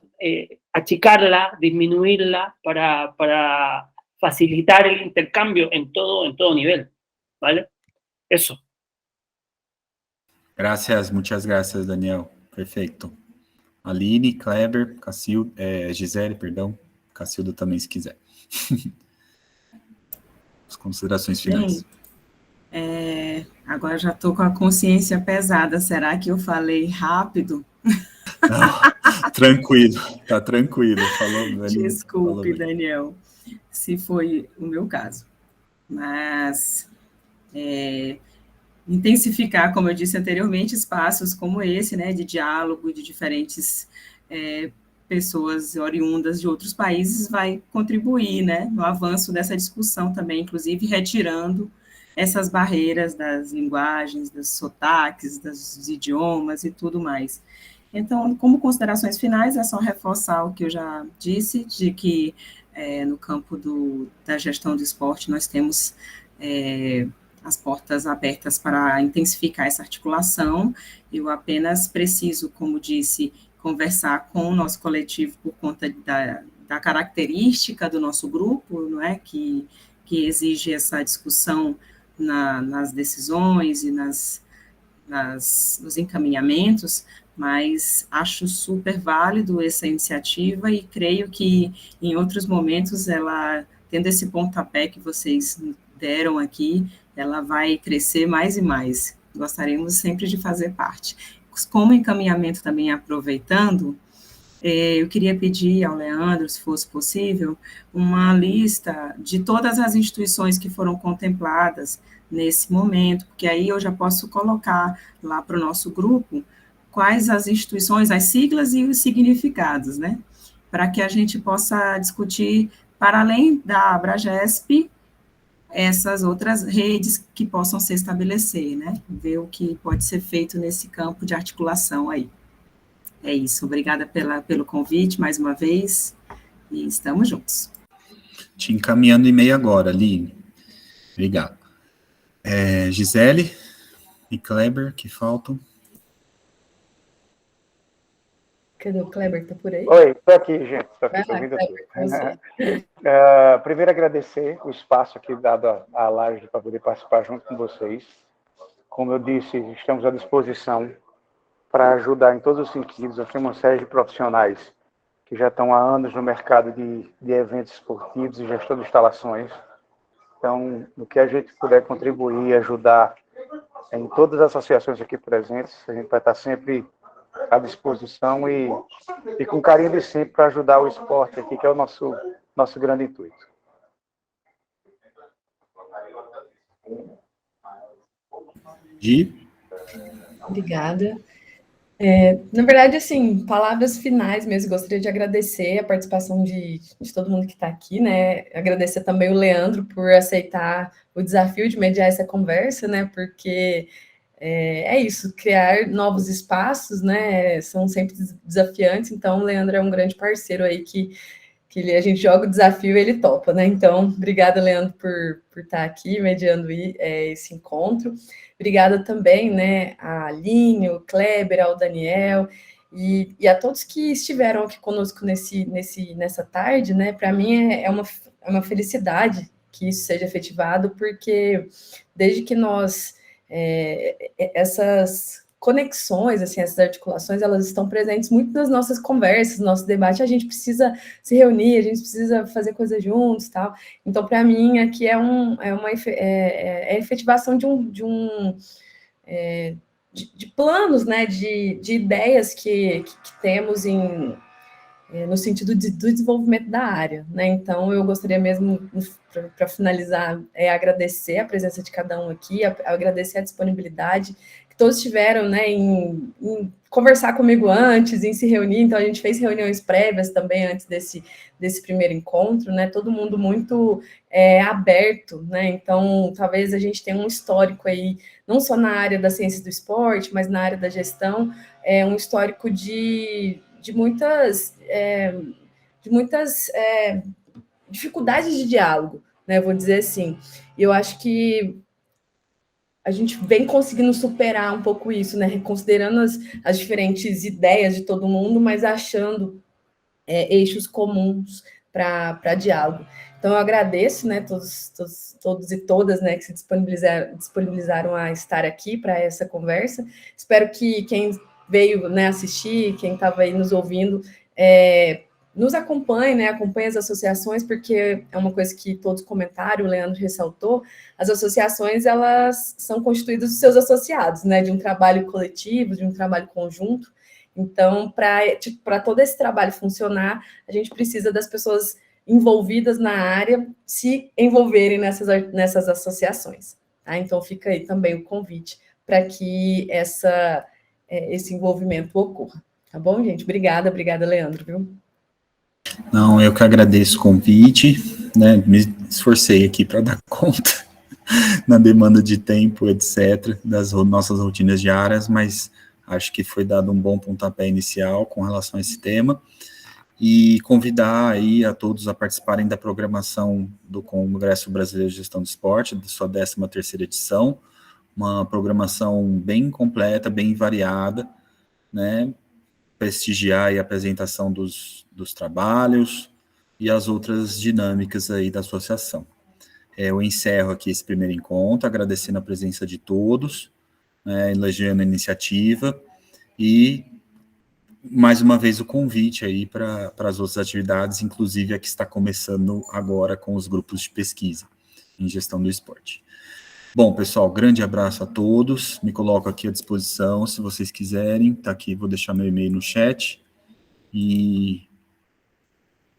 achicarla, disminuirla para facilitar el intercambio en todo nivel, ¿vale? Eso. Gracias, muchas gracias, Daniel. Perfeito. Aline, Kleber, Cacilda, Gisele, perdão. Cacilda também, se quiser. As considerações finais. Bem, agora já estou com a consciência pesada. Será que eu falei rápido? Não, tranquilo, tá tranquilo. Falou, Daniel. Desculpe, Daniel, se foi o meu caso. Mas intensificar, como eu disse anteriormente, espaços como esse, né, de diálogo de diferentes pessoas oriundas de outros países, vai contribuir, né, no avanço dessa discussão também, inclusive retirando essas barreiras das linguagens, dos sotaques, dos idiomas e tudo mais. Então, como considerações finais, é só reforçar o que eu já disse, de que no campo da gestão do esporte nós temos as portas abertas para intensificar essa articulação. Eu apenas preciso, como disse, conversar com o nosso coletivo por conta da característica do nosso grupo, não é? Que exige essa discussão nas decisões e nos encaminhamentos, mas acho super válido essa iniciativa e creio que em outros momentos ela, tendo esse pontapé que vocês deram aqui, ela vai crescer mais e mais. Gostaríamos sempre de fazer parte. Como encaminhamento também, aproveitando, eu queria pedir ao Leandro, se fosse possível, uma lista de todas as instituições que foram contempladas nesse momento, porque aí eu já posso colocar lá para o nosso grupo quais as instituições, as siglas e os significados, né? Para que a gente possa discutir, para além da Abragesp, essas outras redes que possam se estabelecer, né? Ver o que pode ser feito nesse campo de articulação aí. É isso, obrigada pelo convite, mais uma vez, e estamos juntos. Te encaminhando e-mail agora, Aline. Obrigado. Gisele e Kleber, que faltam. Cadê o Kleber? Está por aí? Oi, estou aqui, gente. Estou aqui, estou vindo aqui. Primeiro, agradecer o espaço aqui dado à live para poder participar junto com vocês. Como eu disse, estamos à disposição para ajudar em todos os sentidos. Nós temos uma série de profissionais que já estão há anos no mercado de eventos esportivos e gestão de instalações. Então, no que a gente puder contribuir e ajudar em todas as associações aqui presentes, a gente vai estar sempre à disposição e com carinho de sempre para ajudar o esporte aqui, que é o nosso grande intuito. Gi? Obrigada. Na verdade, assim, palavras finais mesmo, gostaria de agradecer a participação de todo mundo que está aqui, né, agradecer também o Leandro por aceitar o desafio de mediar essa conversa, né, porque é isso, criar novos espaços, né, são sempre desafiantes, então o Leandro é um grande parceiro aí que a gente joga o desafio e ele topa, né, então, obrigada, Leandro, por estar aqui mediando esse encontro. Obrigada também, né, a Aline, o Kleber, ao Daniel e a todos que estiveram aqui conosco nessa tarde, né, para mim é uma felicidade que isso seja efetivado, porque desde que nós, essas conexões, assim, essas articulações, elas estão presentes muito nas nossas conversas, no nosso debate, a gente precisa se reunir, a gente precisa fazer coisas juntos, tal. Então, para mim, aqui é a efetivação de de planos, né, de ideias que temos no sentido do desenvolvimento da área, né? Então, eu gostaria mesmo, para finalizar, agradecer a presença de cada um aqui, agradecer a disponibilidade que todos tiveram, né, em conversar comigo antes, em se reunir. Então, a gente fez reuniões prévias também antes desse primeiro encontro, né? Todo mundo muito aberto, né? Então, talvez a gente tenha um histórico aí, não só na área da ciência do esporte, mas na área da gestão, um histórico de muitas dificuldades de diálogo, né? Vou dizer assim. E eu acho que a gente vem conseguindo superar um pouco isso, né? Reconsiderando as diferentes ideias de todo mundo, mas achando eixos comuns para diálogo. Então, eu agradeço, né, todos e todas, né, que se disponibilizaram a estar aqui para essa conversa. Espero que quem veio, né, assistir, quem estava aí nos ouvindo, nos acompanhe, né, acompanhe as associações, porque é uma coisa que todos comentaram, o Leandro ressaltou, as associações, elas são constituídas dos seus associados, né, de um trabalho coletivo, de um trabalho conjunto. Então, para todo esse trabalho funcionar, a gente precisa das pessoas envolvidas na área se envolverem nessas associações. Tá? Então, fica aí também o convite para que esse envolvimento ocorra. Tá bom, gente? Obrigada, Leandro, viu? Não, eu que agradeço o convite, né? Me esforcei aqui para dar conta na demanda de tempo, etc., das nossas rotinas diárias, mas acho que foi dado um bom pontapé inicial com relação a esse tema, e convidar aí a todos a participarem da programação do Congresso Brasileiro de Gestão do Esporte, da sua 13ª edição, uma programação bem completa, bem variada, né, prestigiar a apresentação dos trabalhos e as outras dinâmicas aí da associação. Eu encerro aqui esse primeiro encontro, agradecendo a presença de todos, né, elogiando a iniciativa, e mais uma vez o convite aí para as outras atividades, inclusive a que está começando agora com os grupos de pesquisa em gestão do esporte. Bom, pessoal, grande abraço a todos, me coloco aqui à disposição, se vocês quiserem, tá aqui, vou deixar meu e-mail no chat, e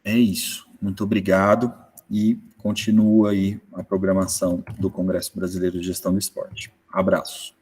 é isso, muito obrigado, e continua aí a programação do Congresso Brasileiro de Gestão do Esporte. Abraço.